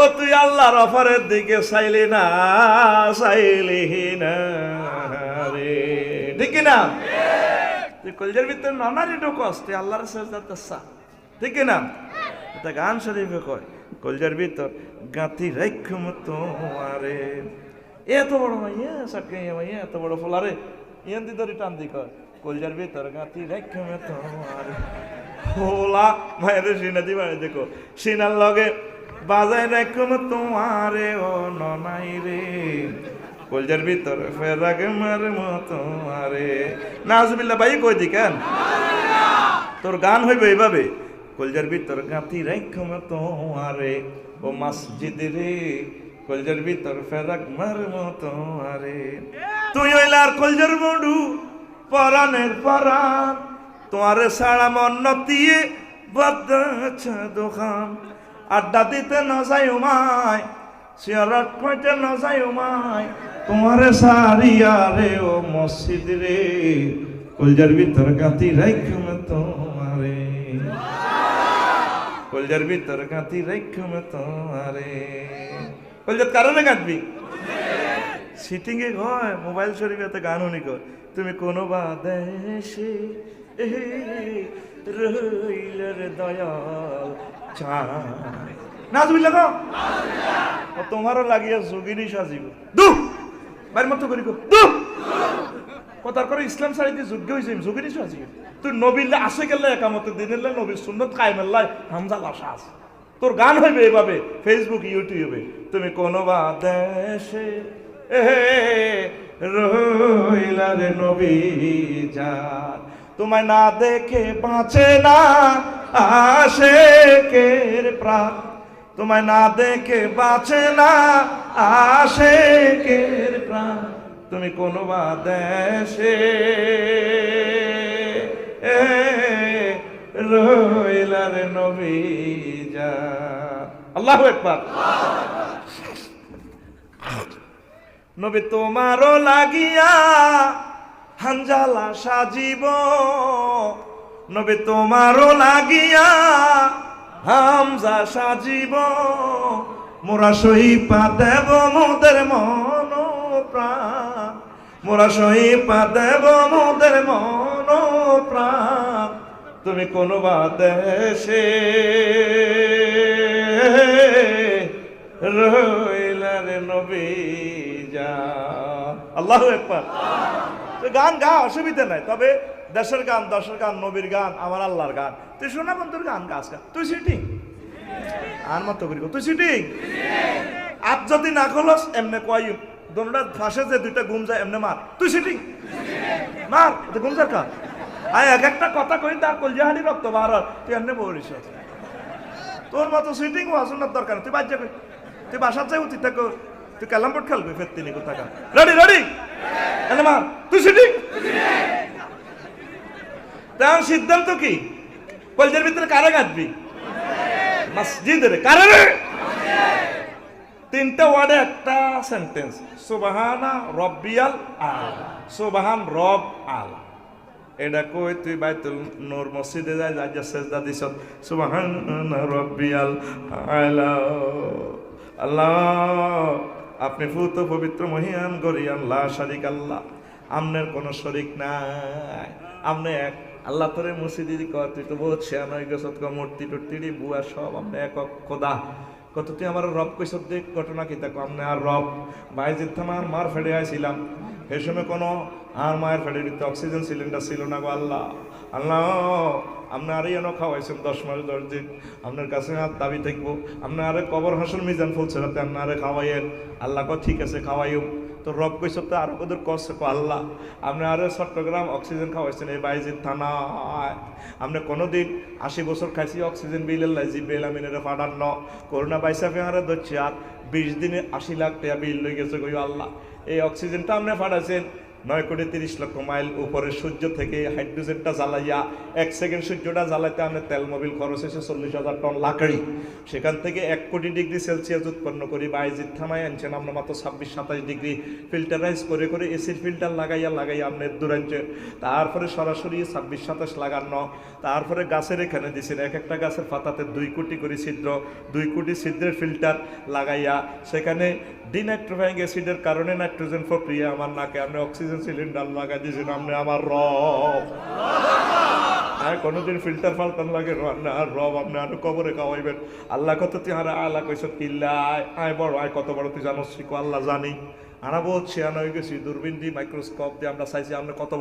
ও তুই আল্লাহর অফারের দিকে চাইলি না রে, ঠিক না? তুই কলজের ভিতরে ননারি ঢুকস, তুই আল্লাহর সেজদাতে চা, ঠিক না? এটা গান শরীফে কয় কলজের ভিতর গাঁথি রাখুম তোমারে। এত বড় মাইয়া সাকে মাইয়া, এত বড় ফোলারে ইয়ান দি ধরে টান দি কয় কলজের ভিতর গাঁথি রাখুম তোমারে। ফোলা মায়ের সিনা দি বাড়ি দেখো, সিনার লগে বাজায় রাখুম তোমারে ও ননাই রে, কলজের ভিতর ফেরাগ মারম তোমারে। নাউজুবিল্লাহ ভাই কই দি কেন? তোর গান হইবে এইভাবে, কলজের ভিতর গাঁথি রাখুম তোমারে ও মসজিদ রে, কলজের ভিতর ফেরাক মারম তোমারে। তুই হইলার কলজের বন্ধু পরাণের পরাণ, তোমারে সারা মন নতিয়ে বদছে দোকান। আড্ডা দিতে ন যাই উমায়, সিয়ারট কইতে ন যাই উমায়, তোমারে সারিয়া রে ও মসজিদ রে, কলজের ভিতর গাঁথি রাখুম তোমারে, কলজের ভিতর গাঁথি রাখুম তোমারে। কলজের কারণে গাঁথবি সিটিং এ হয় মোবাইল শরীফেতে গান উনি কয় তুমি কোনো বাদেশে রইলের দয়াল চাই। নাজবিল্লাহ গো তোমারও লাগিয়া যোগিনী সাজিব দু বাইর মতো করি গো দু কথার করে ইসলাম সারিতে যোগ্য হয়েছে যোগিনী সাজিব। তুই নবীল্লা আসে গেলে একামতে দিনের নবীর সুন্নত কায়েমেল্লাহ হামজা লাশা আছে। তোর গান হইবে এভাবে ফেসবুক ইউটিউবে, তুমি কোনো বাদেশে রইলা রে নবী জান, তোমায় না দেখে বাঁচে না আশেকের প্রাণ, তোমায় না দেখে বাঁচে না আশেকের প্রাণ, তুমি কোনো বাদেশে রইলা রে নবী জান। আল্লাহু আকবার। নবী তোমারও লাগিয়া হানজালা সাজিব, নবী তোমারও লাগিয়া হামজা সাজিব, মোরা সহিপা দেব মোদের মন প্রাণ, মোরা সহিপা দেব মোদের মন প্রাণ, তুমি কোন বাদেশে রইলা রে নবী জান। আল্লাহু আকবার। গান গা অসুবিধা নাই, তবে দেশের গান দশের গান নবীর গান আমার আল্লাহর গান। তুই শোনা বন্ধুর গান গাছ গা, তুই সিটিং আর মতো করি তুই সিটিং আজ যদি না খোলস এমনি কয় দোনটা ফাঁসে যে দুইটা ঘুম যায় এমনি মার, তুই সিটিং মার ঘুম যার কা আয় এক একটা কথা কই তার কলজাহানি রক্ত বার তুই এমনি বলিস। তোর মতো সিটিং ওয়াজনের দরকার, তুই বাচ্চা কই তুই বাসার চাই উঠি থাকো, তুই ক্যালাম বোর্ড খেলবি ফের তিনি কোথাকা রেডি রেডি এনে মার তুই সিটিং। তার সিদ্ধান্ত কি? কলজের ভিতরে কারে গাঁথবি? মসজিদে রে। কারে রে? তিনটা ওয়ার্ডে একটা সেন্টেন্স, সুবহানা রব্বিয়াল আলা, সুবহান রব আলা। এটা কই তুই বাইতুল নূর মসজিদে যাই যা সেজদা দিছ সুবহানা রব্বিয়াল আলা। আল্লাহ আপনি ফুত পবিত্র মহিয়ান গরিয়ান লা শারিক আল্লাহ, আমনের কোনো শরিক নাই, আমনে এক আল্লাহ তোরে মসজিদি কর, তুই তো বহুত শেয়ান হয়ে গেছ, মূর্তি টুর্তি বুয়া সব আমনে একক খোদা কত, তুই আমার রব কইস দেখ ঘটনা কি থাকো আমনে আর রব বাইজিদ থামার মার ফেড়ে আইছিলাম, এই সময় কোনো আর মায়ের ফেড়ে দিতে অক্সিজেন সিলিন্ডার ছিল না গো আল্লাহ। আল্লাহ আপনি আরে এনে খাওয়াইছেন 10 মাস 10 দিন, আপনার কাছে আর দাবি থাকবো, আপনি আরে কবর হাসর মিজান ফুলছে রাতে আপনি আরে খাওয়াইয়েন। আল্লাহ কো ঠিক আছে খাওয়াইও, তো রব কইস তো আরো কদর কষ্ট কো আল্লাহ আপনি আরে চট্টগ্রাম অক্সিজেন খাওয়াইছেন এই বাইজিদ থানায়, আপনি কোনোদিন 80 বছর খাইছি অক্সিজেন বিলের লাইজি বেল আমিনের ফাডার ন করোনা বাইসা ফেহারে ধরছে আর 20 দিনে 80 লাখ টাকা বিল লই গেছে কই আল্লাহ। এই অক্সিজেনটা আপনি ফাটাইছেন 9,30,00,000 মাইল উপরে সূর্য থেকে হাইড্রোজেনটা জ্বালাইয়া 1 সেকেন্ড সূর্যটা জ্বালাইতে আমাদের তেল মোবিল খরচ হয়েছে 40,000 টন লাকড়ি। সেখান থেকে 1 কোটি ডিগ্রি সেলসিয়াস উৎপন্ন করি বাইজিৎ থামায় আনছেন আমরা মাত্র 26-27 ডিগ্রি ফিল্টারাইজ করে করে এসির ফিল্টার লাগাইয়া আপনার দূরাঞ্চে। তারপরে সরাসরি 26-27 লাগানো, তারপরে গাছের এখানে দিয়েছেন এক একটা গাছের পাতাতে 2 কোটি করে ছিদ্র, 2 কোটি ছিদ্রের ফিল্টার লাগাইয়া সেখানে ডিনাইট্রোফাইং অ্যাসিডের কারণে নাইট্রোজেন প্রক্রিয়া আমার নাকে আপনি অক্সিজেন সিলিন্ডার লাগাই দিয়েছেন আপনি আমার রব। আর কোনোদিন ফিল্টার ফাল্টার লাগে না রব আপনি আরো কবরে খাওয়াইবেন। আল্লাহ কত তুই হারা আল্লাহ কইস কিল্লা আয় বড় আয় কত বড় তুই জানো শিখো আল্লাহ জানি। আমরা বহুত ছিয়ানো হয়ে গেছি দূরবীন দিয়ে মাইক্রোস্কোপ দিয়ে আমরা চাইছি আমরা কত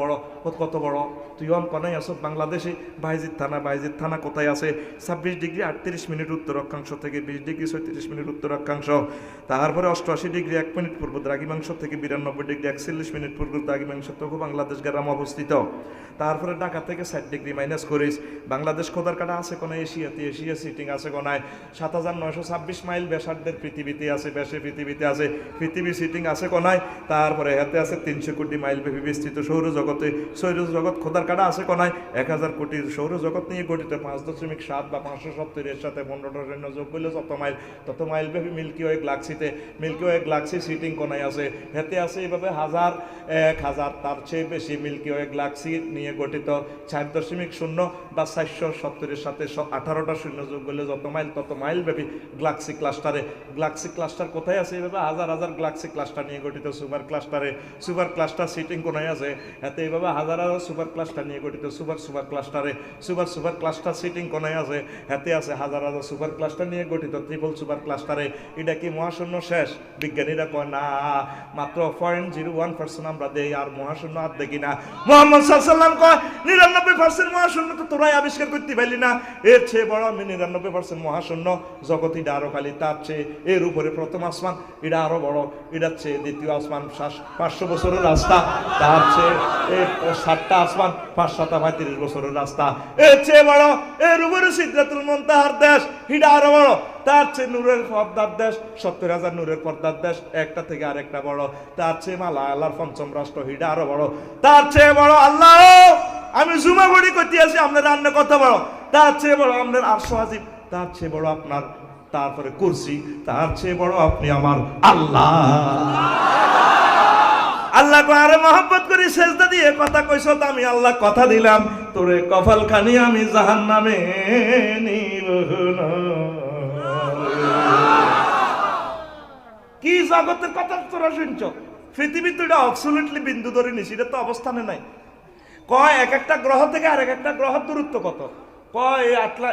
বড় তুই অনপানাই আসো বাংলাদেশে বাইজিৎ থানা কোথায় আছে 26 ডিগ্রি 38 মিনিট উত্তর অক্ষাংশ থেকে 20 ডিগ্রি 36 মিনিট উত্তর অক্ষাংশ। তারপরে 88 ডিগ্রি 1 মিনিট পূর্ব দ্রাঘিমাংশ থেকে 92 ডিগ্রি 41 মিনিট পূর্ব দ্রাঘিমাংশ থেকে বাংলাদেশ গ্রাম অবস্থিত। তারপরে ঢাকা থেকে 60 ডিগ্রি মাইনাস করিস বাংলাদেশ খোদার কাটা আছে কোনায় এশিয়া সিটিং আছে কোনায় 7,926 মাইল ব্যাসার্ধের পৃথিবীতে আছে পৃথিবী সিটিং আছে কোনায়। তারপরে হাতে আছে 300 কোটি মাইল ব্যাপী বিস্তৃত সৌরজগৎ খোদার কাটা আছে কোনায় 1000 কোটি সৌরজগৎ নিয়ে গঠিত 5.7 বা 570 এর সাথে 15 যোগ করলে তত মাইল ব্যাপী মিল্কি ওয়ে গ্যালাক্সি সিটিং কোনায় আছে। হাতে আছে এইভাবে 1000 তার চেয়ে বেশি মিল্কি ওয়ে গ্যালাক্সি নিয়ে গঠিত 4.0 বা 470 এর সাথে 18টা শূন্য যোগ করলে তত মাইল ব্যাপী গ্যালাক্সি ক্লাস্টার কোথায় আছে এইভাবে হাজার গ্যালাক্সি ক্লাস্টার নিয়ে গঠিত সুপার ক্লাস্টার সিটিং কোনায় আছে। এতে এইভাবে হাজার সুপার ক্লাস্টার নিয়ে গঠিত সুপার ক্লাস্টার সিটিং কোনায় আছে। এতে আছে হাজার সুপার ক্লাস্টার নিয়ে গঠিত ট্রিপল সুপার ক্লাস্টারে। এটা কি মহাশূন্য শেষ? বিজ্ঞানীরা কয় না, মাত্র 0.01% আমরা দেই আর মহাশূন্য আর দেখি না। মুহাম্মদ সাল্লাল্লাহু আলাইহি ওয়াসাল্লাম কয় 99% মহাশূন্য তো তোরাই আবিষ্কার করতে পারলি না, এর চেয়ে বড় 99% মহাশূন্য জগৎ এটা আরো খালি, তার চেয়ে এর উপরে প্রথম আসমান এটা আরো বড়, এটার চেয়ে দ্বিতীয় আসমান 500 বছরের রাস্তা, তার চেয়ে 7টা আসমান 535 বছরের রাস্তা, এর চেয়ে বড় এর উপরে সিদরাতুল মুনতাহার দেশ এটা আরো বড়, তার চেয়ে নূরের পর্দার দেশ 70,000 নূরের পর্দার দেশ একটা থেকে আরেকটা বড়, তার চেয়ে মালায়ালার 5ম রাষ্ট্র এটা আরো বড়, তার চেয়ে বড় আল্লাহ আমি জুমা বড়ি করতে আছি আপনার রান্না কত বড়, তার চেয়ে বড় আপনার আরশ আজিম, তার চেয়ে বড় আপনার তারপরে কুরসি, তার চেয়ে বড় আপনি আমার আল্লাহ। আল্লাহ আরে মহব্বত করি সেজদা দিয়ে কথা কইছ, আমি আল্লাহ কথা দিলাম তোরে কপাল খানি আমি জাহান্নামে নিব না। কি জগতের কথা তোরা শুনছ? পৃথিবী তো এটা অবসলিউটলি বিন্দু ধরে নিছি, এটা তো অবস্থানে নাই। কয় এক একটা গ্রহ থেকে আর একটা গ্রহের দূরত্ব কত? কয়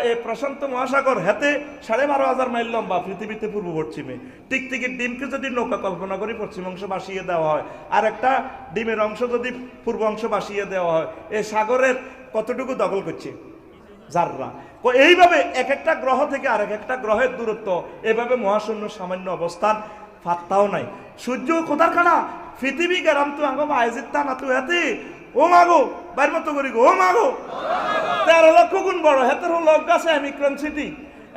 এই প্রশান্ত মহাসাগর হাতে 12,500 মাইল লম্বা, পৃথিবীতে পূর্ব পশ্চিমে। টিকটিকির ডিমকে যদি নৌকা কল্পনা করি পশ্চিম অংশ বাসিয়ে দেওয়া হয়, আর একটা ডিমের অংশ যদি পূর্ব অংশ বাসিয়ে দেওয়া হয়, এই সাগরের কতটুকু দখল করছে? জাররা। এইভাবে এক একটা গ্রহ থেকে আর একটা গ্রহের দূরত্ব, এভাবে মহাশূন্য সামান্য অবস্থান ফাত্তাও নাই। সূর্য কোথার খানা? পৃথিবী গেরাম তো আঙ্গ আয়োজিত না তুই হাতে ও মাগো বাইর মতো করি গো ও মাগো 13 লক্ষ গুণ বড়। হেতের লোক গাছে অ্যামিক্রন সিটি,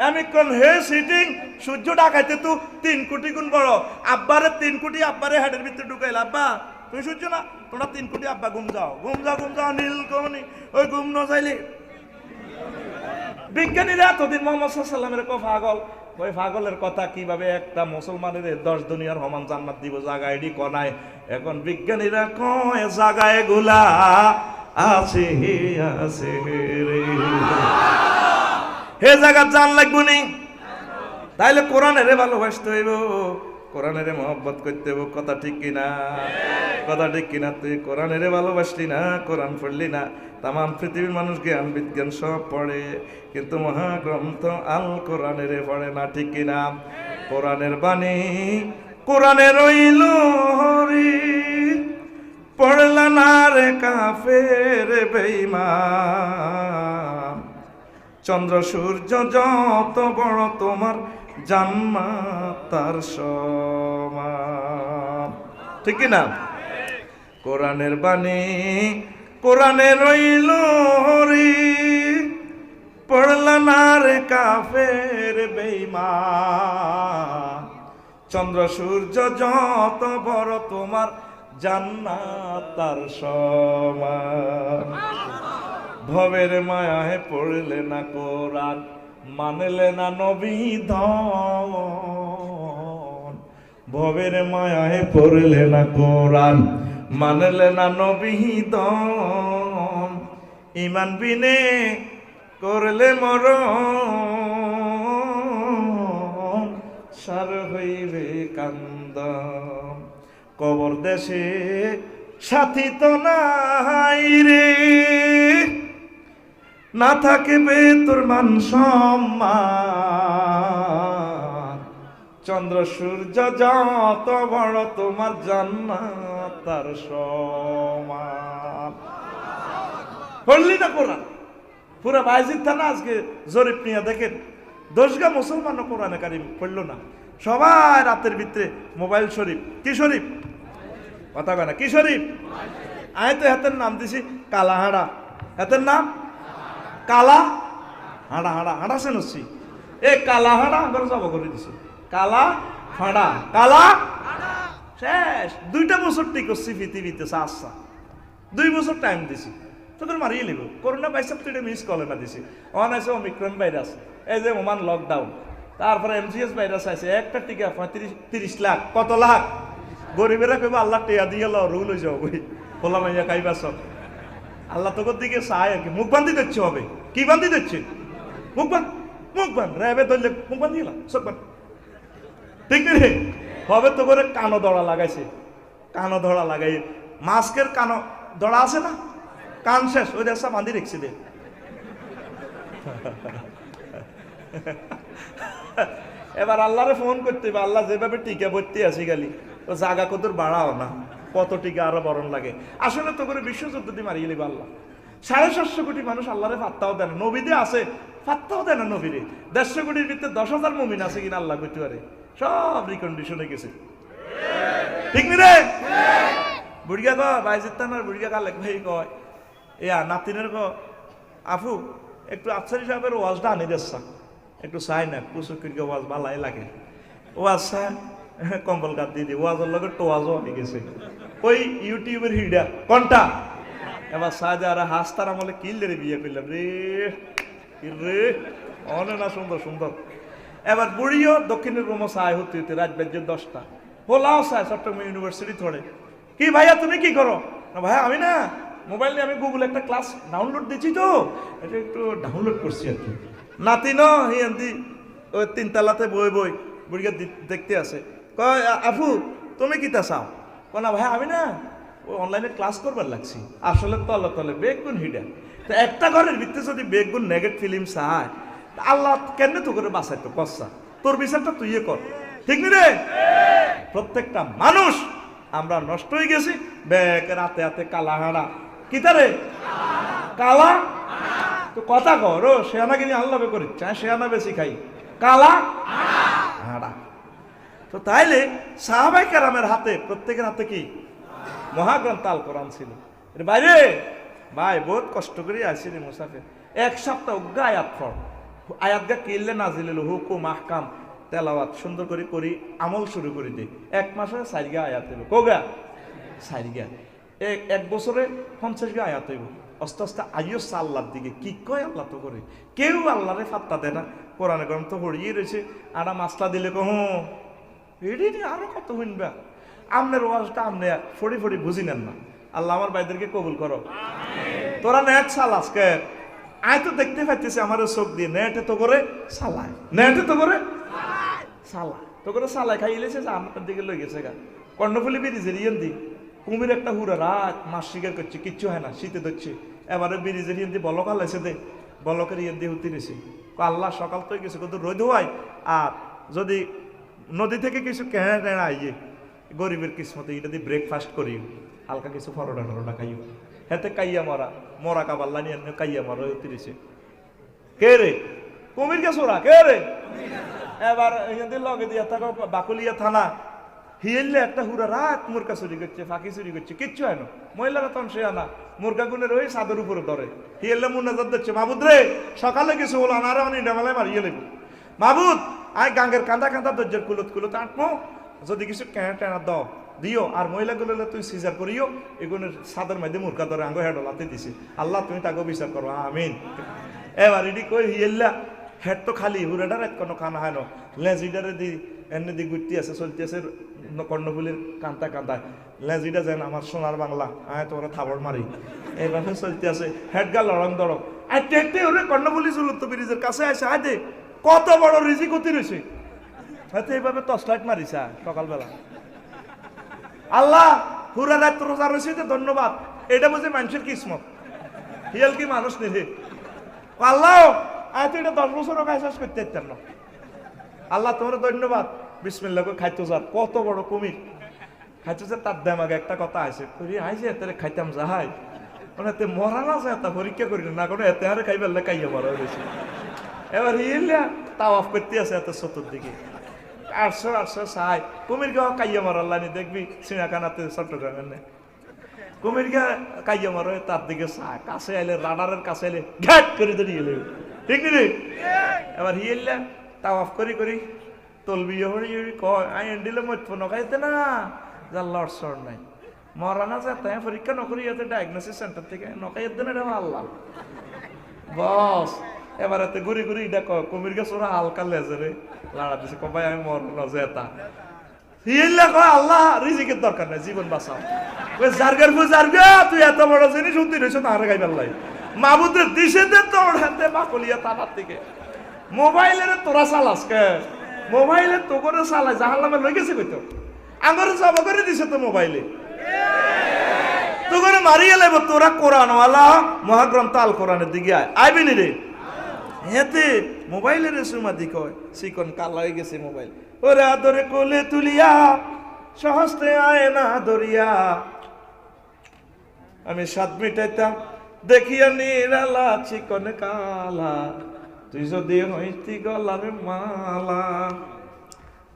অ্যামিক্রন হে সিটিং সূর্য ডাকাইতে তো 3 কোটি গুণ বড়। আব্বারে 3 কোটি আব্বারে হেডের ভিতরে ঢুকাইল, আব্বা তুমি সূর্য না, তোমরা 3 কোটি আব্বা ঘুম যাও নীল কমনি ওই ঘুম ন যাইলে। বিজ্ঞানীরা এতদিন মোহাম্মদ সাল্লাল্লাহু আলাইহি ওয়াসাল্লামের পাগল, ওই পাগলের কথা কিভাবে একটা মুসলমানের 10 দুনিয়ার সমান জান্নাত দিব জায়গা এডি কনায়। এখন বিজ্ঞানীরা কয় জায়গায় গুলা আছে রে, হে জায়গা জান লাগবো নি, তাইলে কোরআনের ভালোবাসতে হইব, কোরআনের মহব্বত করতে হইব। কথা ঠিক কিনা? তুই কোরআনের ভালোবাসলি না, কোরআন পড়লি না। তাম পৃথিবীর মানুষ জ্ঞান বিজ্ঞান সব পড়ে, কিন্তু মহাগ্রন্থ আল কোরআনের পড়ে না, ঠিক কিনা? কোরআনের বাণী কোরআনের রইল হরি, পড়লা না রে কাফের বেঈমান। চন্দ্র সূর্য যত বড় তোমার জান্নাত তার সমান, ঠিক কিনা? কোরআনের বাণী কোরআনে রইল হরি, পড়লা না রে কাফের বেঈমান। চন্দ্র সূর্য যত বড় তোমার জান্নাত তার সমান। ভবের মায়ায় পড়লে না কোরআন, মানলে না নবী ধন। ভবের মায়ায় পড়লে না কোরআন, মানলে না নবী ধন। ইমান বিনে করলে মরণ, সার হইবে কান্দন। কবর দেশে সাথী তো নাই রে, না থাকিবে তোর মান সম্মান। চন্দ্র সূর্য যত বড়, তোমার জান্নাত তার সমান। পড়লি না কোরআন? পুরা বাইজিদ থানা আজকে জরিপ নিয়ে দেখেন, 10 মুসলমান কোরআনে কারিম পড়লো না। সবাই রাতের ভিতরে মোবাইল শরীফ। কি শরীফ? কথা কয় না, কি শরীফ? আমি তো হাতের নাম দিছি কালাহাড়া। হাতের নাম কালা হাঁড়া। হাঁড়া শুনছি, এ কালা হাঁড়া করে জব করে দিছি। কালা হাঁড়া, কালা শেষ। 2টা বছর ঠিক করছি পৃথিবীতে। আচ্ছা 2 বছর টাইম দিছি, তোকে মারিয়ে লিব। করোনা ভাইরাস তো এটা মিস করে না দিছি। অন আছে ওমিক্রন ভাইরাস, এই যে ওমান লকডাউন, তারপরে এমজিএস ভাইরাস আছে। একটা টিকা 35-30 লাখ। কত লাখ? গরিবেরা কইব আল্লাহ টেয়া দিয়ে রুল হয়ে যাও বই খোলা মাইয়া খাইবা সব। আল্লাহ তোর দিকে চায় আর কি। মুখ বান্ধি দিচ্ছে হবে। কি বান্ধি দিচ্ছে? মুখ বান রেবে ধরলে মুখ বান্ধি গেলাম চোখ বান। ঠিক রে হবে তো করে কানো দড়া লাগাইছে। কানো দড়া লাগাই, মাস্কের কানো দড়া আছে না, কান শেষ, ওই দেশটা বান্ধি রেখছি দে। এবার আল্লাহরে ফোন করতে হবে, আল্লাহ যেভাবে টিকা ভর্তি আছি গালি ও জাগা কত বাড়াও না, কত টিকা আরো বরণ লাগে। আসলে তো করে বিশ্বযুদ্ধ দিয়ে মারিয়ে লিবে আল্লাহ। 750 কোটি মানুষ আল্লাহরে ফাত্তাও দেয় না। নবীদে আছে, ফাত্তাও দেয় না নবীরে। 150 কোটির ভিতরে 10,000 মুমিন আছে কিনা আল্লাহ কইতে পারে। সব রিকন্ডিশনে গেছে। ঠিক নি রে? বুড়িয়া কয় বাইজিদ থানার বুড়িয়া কালেক ভাই কয় নাতিনের আফু একটু আফসারি সাহেবের ওয়াজটা আনি দিচ্ছা, একটু চাই না কুচু কিরকে ওয়াজ ভালাই লাগে। ওয়াজ চাই কম্বল গাদ দিয়ে দি, ওয়াজের লগে টোয়াজও হয়ে গেছে। ওই ইউটিউবের হিডা কোনটা? এবার সাজা আর হাসতার আমলে কিনলে রে বিয়ে করলাম রে রে, অনে না সুন্দর সুন্দর। এবার বুড়িও দক্ষিণের রুমও চায় হতে হতে রাত বাজে 10টা। হোলাও চায় চট্টগ্রাম ইউনিভার্সিটি থরে। কি ভাইয়া তুমি কি করো? না ভাইয়া আমি না মোবাইল নিয়ে আমি গুগলে একটা ক্লাস ডাউনলোড দিচ্ছি, তো এটা একটু ডাউনলোড করছি আর কি। নাতি ন হিয়ান্তি ওই 3 তলাতে বই বুড়িয়া দেখতে আছে। কয় আফু তুমি কিতা চাও? না ভাই আমি না ওই অনলাইনে ক্লাস করবার লাগছি। আসলে তলে তলে বেগুন হিডা। তো একটা ঘরের ভিতরে যদি বেগুন নেগেট ফিল্ম চায়, আল্লাহ কেন তো করে বাঁচাইতো? কচ্ছা তোর বিচারটা তুই কর। ঠিক নি রে? প্রত্যেকটা মানুষ আমরা নষ্ট হয়ে গেছি। ব্যাগ রাতে রাতে কালা হাঁড়া। কি তারে কালা? তো কথা কর শেয়ানা কিনে আল্লাহ করি চায়, শেয়ানা বেশি খাই, কালা হাঁড়া। তো তাইলে সাহাবায়ে কেরামের হাতে, প্রত্যেকের হাতে কি মহাগ্রন্থ আল কোরআন ছিল। বাইরে ভাই বহুত কষ্ট করে আসিনি মুসাফির। 1 সপ্তাহ গা আয়াত পড়, আয়াত গা কিনলে নাজিল হুকুম আহকাম তেলাওয়াত সুন্দর করে করি, আমল শুরু করে দিই। 1 মাসে 4 গা আয়াত হইব। কোগা 4 গা। 1 বছরে 50 গা আয়াত হইব। আস্তে আস্তে আইও আল্লাহর দিকে। কি কয় আল্লাহ তো করে, কেউ আল্লাহরে ফাত্তা দেয় না। কোরআনে গ্রন্থ হরিয়ে রয়েছে, আর মাসলা দিলে কহ এডি আরো কত হইনবা। আমনের ওয়াজটা আমনে ফড়ি ফড়ি বুঝি নেন না। আল্লাহ আমার ভাইদেরকে কবুল করো। তোরা নেট চাল আজকে আয় তো দেখতে পাইতেছি আমার চোখ দিয়ে। নেটে তো করে চালায়, নেটে তো করে চালায়, তো করে চালায় খাই ইলেছে যে আমার দিকে লই গেছে গা। কর্ণফুলি ব্রিজের ইয়েন দি কুমির একটা হুড়া রাত মাছ শিকার করছে, কিচ্ছু হয় না, শীতে ধরছে। এবারে ব্রিজের ইয়েন দি বলক আলাইছে দে, বলকের ইয়েন দি হুতি নিছে। আল্লাহ সকাল তো গেছে কত রোদ হয়, আর যদি নদী থেকে কিছু কেনা টেনা আইয়ে গরিবের কিসমতে এটা দিয়ে ব্রেকফাস্ট করি, হালকা কিছু ফরোটা টরোটা খাইও। হেতে কাইয়া মরা মরা কাবাল্লা নিয়ে কাইয়া মরা হতে দিছে। কে রে? কুমির কে সোরা কে রে? এবার এখান লগে দিয়া থাকো বাকুলিয়া থানা হিয়েললে একটা হুরা রাত মুরগা চুরি করছে, ফাঁকি চুরি করছে, কিচ্ছু হয় না। মহিলারা তখন সে আনা মুরগা গুনের ওই চাদর উপরে ধরে হিয়েললে মুন্নাজার দিচ্ছে, মাহবুদ রে সকালে কিছু হলো আনারে মানে ডামালায় মারিয়ে লেবু। মাহবুদ আয় গাঙ্গের কাঁদা কাঁদা দরজার কুলত কুলত আটমো, যদি কিছু কেনা টেনা দাও দিও, আর মহিলাগুলো তুই সিজার করিও, এগুলো সাদের মধ্যে মুরকা ধরে আঙ্গ হেড লাতে দিছি, আল্লাহ তুমি তাকে বিচার করো, আমিন। এবার এটি কই হিয়েল্লা হেড তো খালি হুরেডার এক কোনো খানা হয় না, লেজিডারে দি এনে দি গুটি আছে চলতে আছে কর্ণফুলির কান্তা কান্তায়, লেজিডা যেন আমার সোনার বাংলা, আয় তোরা থাবড় মারি, এইভাবে চলতে আছে হেড গা লড়ং দড়ং, আর টেকতে ওরে কর্ণফুলি চলুত ব্রিজের কাছে আসে, আয় দে কত বড় রিজি গতি রয়েছে, হয়তো এইভাবে টর্চলাইট মারিছা সকালবেলা। আল্লাহ হুরা রাত রোজা রয়েছে, ধন্যবাদ, এটা বুঝে মানুষের কিসমত, হিয়াল কি মানুষ নেই। আল্লাহ আয় তো এটা 10 বছর কাজ শেষ করতে পারতাম না, আল্লাহ তোমার ধন্যবাদ। বিসমিল্লাহ করে খাইতো যার, কত বড় কুমির খাইতো যে, তার দেমাগে একটা কথা আছে, আইসে এতে খাইতাম যাহাই মানে এতে মরা না যায়, তা পরীক্ষা করি না কোনো এতে হারে খাই ফেললে খাইয়া মরা হয়েছে। এবার হিলা তাও অফ করতে আছে এত চতুর্দিকে, 800 চাই কুমির গা কাইয়া মারার লাইনি দেখবি সিনাখানাতে চট্টগ্রামের নেই, কুমির গা কাইয়া মারো, তার দিকে চায়, কাছে আইলে রাডারের কাছে আইলে ঘাট করে ধরিয়ে এলে, ঠিক নি? এবার হিলা তাও অফ করি করি তলবি কয় আই এন্ডিলে মত নখাইতে না, যার লড়সড় নাই মরা না যায়, তাই পরীক্ষা নকরি এতে ডায়াগনোসিস সেন্টার থেকে নখাই দেন, এটা আল্লাহ বস। এবার এতে ঘুরি ঘুরি এটা কুমির গাছ ওরা হালকা লেজারে লাড়া দিছে, কবাই আমি মর নজেতা হিল্লা কয় আল্লাহ রিজিকের দরকার নাই, জীবন বাঁচাও। ওই জারগার ফু জারগা তুই এত বড় জিনিস উত্তি রয়েছ না, আরে গাইবার লাই মাবুদের দিশে দে তোর হাতে বাকলিয়া তানার থেকে মোবাইলের তোরা চালাস কে, মোবাইলে তো করে চালায় জাহান নামে লই গেছে কইতো, আঙরে জব করে দিছে তো মোবাইলে, তো করে মারিয়ে লাইব তোরা কোরআনওয়ালা মহাগ্রন্থ আল কোরআনের দিকে আইবি নি রে, হেতে মোবাইলের সুমাদি কয় চিকন কালা হয়ে গেছে মোবাইল, ওরে আদরে কোলে তুলিয়া সহস্তে আয় না দরিয়া, আমি 7 মিটাইতাম দেখিয়া নিরালা চিকন কালা, তুই যদি হইতি গলার মালা।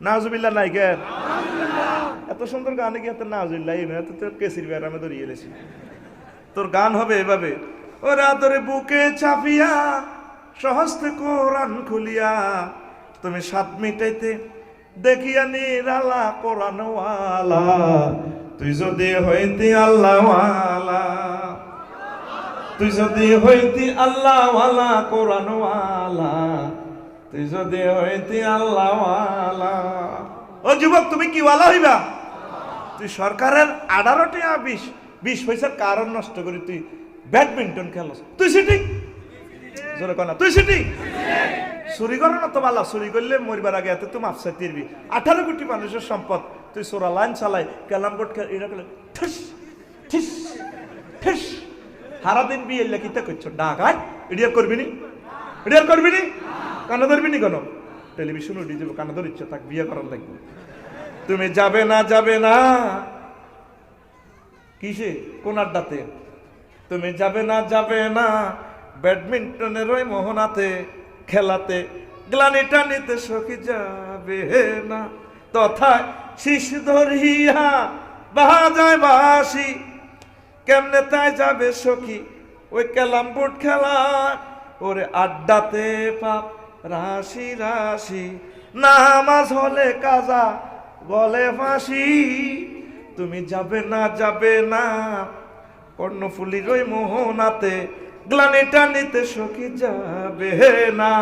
নাউজুবিল্লাহ নাই কেন, এত সুন্দর গানে কি এত নাউজুবিল্লাহ এত তোর কেসির ব্যারামে ধরিয়ে এলেছি, তোর গান হবে এভাবে, ওরে আদরে বুকে চাপিয়া সহস্তে কোরআন খুলিয়া, তুমি 7 মিটাইতে দেখিয়া নিরালা কোরআনওয়ালা, তুই যদি হইতি আল্লাহওয়ালা, তুই যদি হইতি আল্লাহওয়ালা কোরআনওয়ালা, তুই যদি হইতি আল্লাহওয়ালা। ও যুবক তুমি কি ওয়ালা হইবা, তুই সরকারের 18টা 20 পয়সার কারণ নষ্ট করি তুই ব্যাডমিন্টন খেলস, তুই সিটি জোরে কনা, তুই সিটি চুরি করো না তো বালা, চুরি করলে মরিবার আগে এত তুমি আফসাই তিরবি, 18 কোটি মানুষের সম্পদ তুই চোরা লাইন চালাই ক্যালাম বোর্ড এটা করলে ঠুস ঠুস ঠুস, সারাদিন বিয়ে লেখিতে করছো ডাকায়, এডিয়ার করবি নি, এডিয়ার করবি নি, কানা ধরবি নি, কোনো টেলিভিশন উঠিয়ে যাবো, কানা ধরিচ্ছ তাকে বিয়ে করার লাগবে। তুমি যাবে না যাবে না কিসে কোন আড্ডাতে, তুমি যাবে না যাবে না ব্যাডমিন্টনের ওই মোহনাতে খেলাতে, গ্লানিটা নিতে সখী যাবে না, তথায় শীষ ধরিয়া বাজায় বাসি, কেমনে তাই যাবে সখী ওই ক্যালাম বোর্ড খেলা, ওরে আড্ডাতে পাপ রাশি রাশি, নামাজ হলে কাজা গলে ফাঁসি, তুমি যাবে না যাবে না কর্ণফুলির ওই মোহনাতে, গ্লানিটা নিতে সখী যাবে না,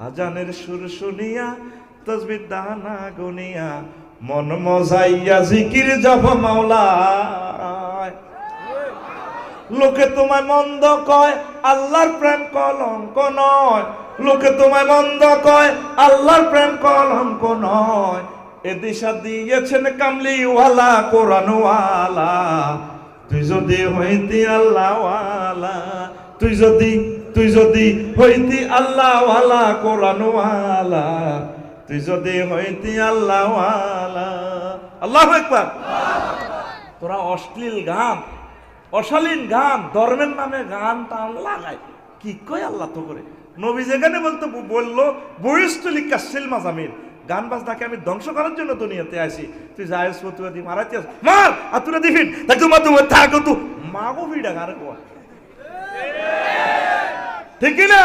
আজানের সুর শুনিয়া তসবির দানা গুনিয়া, মন মজাইয়া জিকির জপ মাওলা, লোকে তোমায় মন্দ কয় আল্লাহর প্রেম কলঙ্ক নয়, লোকে তোমায় মন্দ কয় আল্লাহর প্রেম কলঙ্ক নয়, এ দিশা দিয়েছেন কামলিওয়ালা কোরআনওয়ালা, তুই যদি হইতি আল্লাহওয়ালা, তুই যদি হইতি আল্লাহওয়ালা কোরআনওয়ালা, তুই যদি হইতি আল্লাহওয়ালা। আল্লাহু আকবার। তোরা অশ্লীল গান অশালীন গান ধর্মের নামে গান টান লাগায়, কি কয় আল্লাহ তো করে নবী যেখানে বললো বয়স্তলি কাশিল মাজামির, গান বাজনাকে আমি ধ্বংস করার জন্য দুনিয়াতে আসি, তুই যাইস তুই দি মারাইতে আস মার আর তুই দিফিন তাই তোমার তোমার থাকো তো মাগো ভিড়া গারে কোয়া, ঠিক না?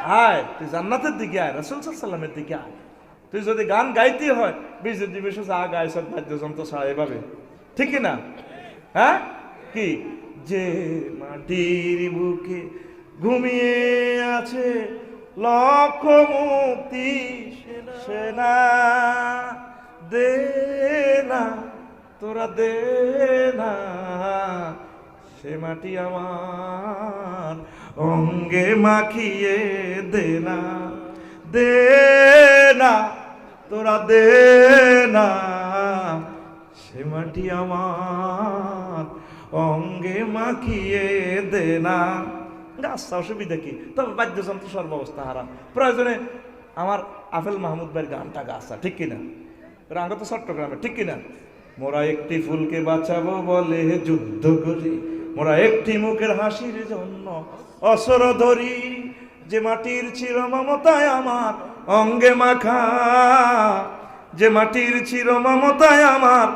হায় তুই জান্নাতের দিকে আয়, রাসূল সাল্লাল্লাহু আলাইহি ওয়াসাল্লামের দিকে আয়, তুই যদি গান গাইতে হয় বিজয় দিবসে যা গাইছ বাদ্যযন্ত্র ছাড়া এভাবে, ঠিক না? হ্যাঁ, কি যে মাটির বুকে ঘুমিয়ে আছে লক্ষ মুক্তি সেনা, দে না তোরা দে না সে মাটি আমার অঙ্গে মাখিয়ে দে না, দে না তোরা দে না সে মাটি আমার অঙ্গে মাখিয়ে দে না। গাছটা অসুবিধা কি? তবে বাদ্যযন্ত্র সর্বাবস্থা হারাম। প্রয়োজনে আমার আফেল মাহমুদ ভাইয়ের গানটা গাছটা, ঠিক কিনা? রাঙ্গ তো চট্টগ্রামে, ঠিক কিনা? মোরা একটি ফুলকে বাঁচাবো বলে যুদ্ধ করি, মোরা একটি মুখের হাসির জন্য অসর ধরি, যে মাটির চির মমতায় আমার অঙ্গে মাখা, যে মাটির চির মমতায় আমার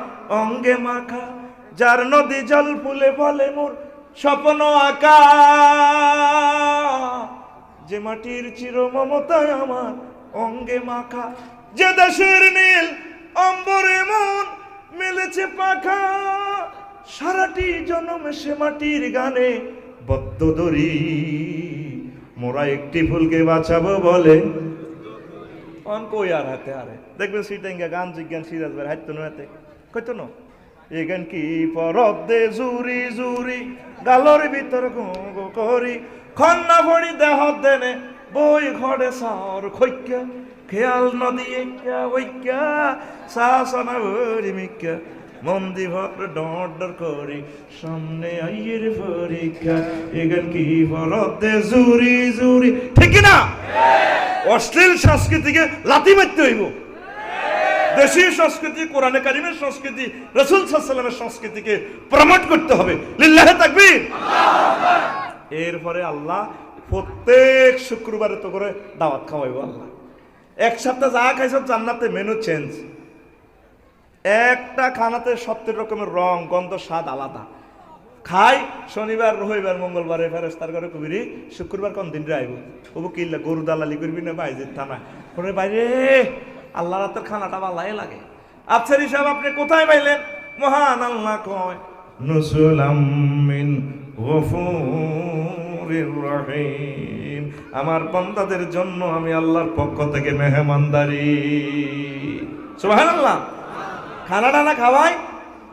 অঙ্গে মাখা, যার নদী জল ফুলে ফলে মোর স্বপ্ন আঁকা, যে মাটির চির মমতায় আমার অঙ্গে মাখা, যে দেশের নীল অম্বরে মন মেলেছে পাখা, সারাটি জনম সে মাটির গানে বদ্ধ দড়ি, মোরা একটি ফুলকে বাঁচাবো বলে কই আর হাতে হারে। দেখবেন সিটাঙ্গা গান জিজ্ঞান সিরাজ ভাই হাইতো হাতে কইতো না এই গান কি পরব দে জুরি জুরি গালর ভিতর গো করি, খন্না ভরি দেহ দেনে বই ঘরে সার খৈক্যা, খেয়াল নদী একা ওইক্যা শাসনা ভরি মিক্যা, মন্দি ভর ডর করি সামনে আইয়ের পরীক্ষা, এই গান কি পরব দে জুরি জুরি, ঠিক না? অশ্লীল সংস্কৃতিকে লাথি মারতে হইব, দেশীয় সংস্কৃতি, কোরআনে কারিমের সংস্কৃতি, রাসূল সাল্লাল্লাহু আলাইহি ওয়াসাল্লামের সংস্কৃতিকে প্রমোট করতে হবে। লিল্লাহি তাকবীর। এরপরে আল্লাহ প্রত্যেক শুক্রবারে তো করে দাওয়াত খাওয়াইব আল্লাহ। এক সপ্তাহ যা খাইছ জান্নাতে মেনু চেঞ্জ, একটা খানাতে 70 রকমের রং গন্ধ স্বাদ আলাদা। খাই শনিবার রবিবার মঙ্গলবারে ফেরেশতার ঘরে কবিরি, শুক্রবার কোন দিন আইব ওবু কিল্লা গরু দালালি করবি না বাইরে থানা করে বাইরে আল্লাহ রাতের খানাটা ভালাই লাগে। আচ্ছা ঋষভ আপনি কোথায় পাইলেন? মহান আল্লাহ কয় নুজুলাম মিন গফুরির রহিম, আমার বান্দাদের জন্য আমি আল্লাহর পক্ষ থেকে মেহমানদারি। সুবহানাল্লাহ। খানা টানা খাওয়াই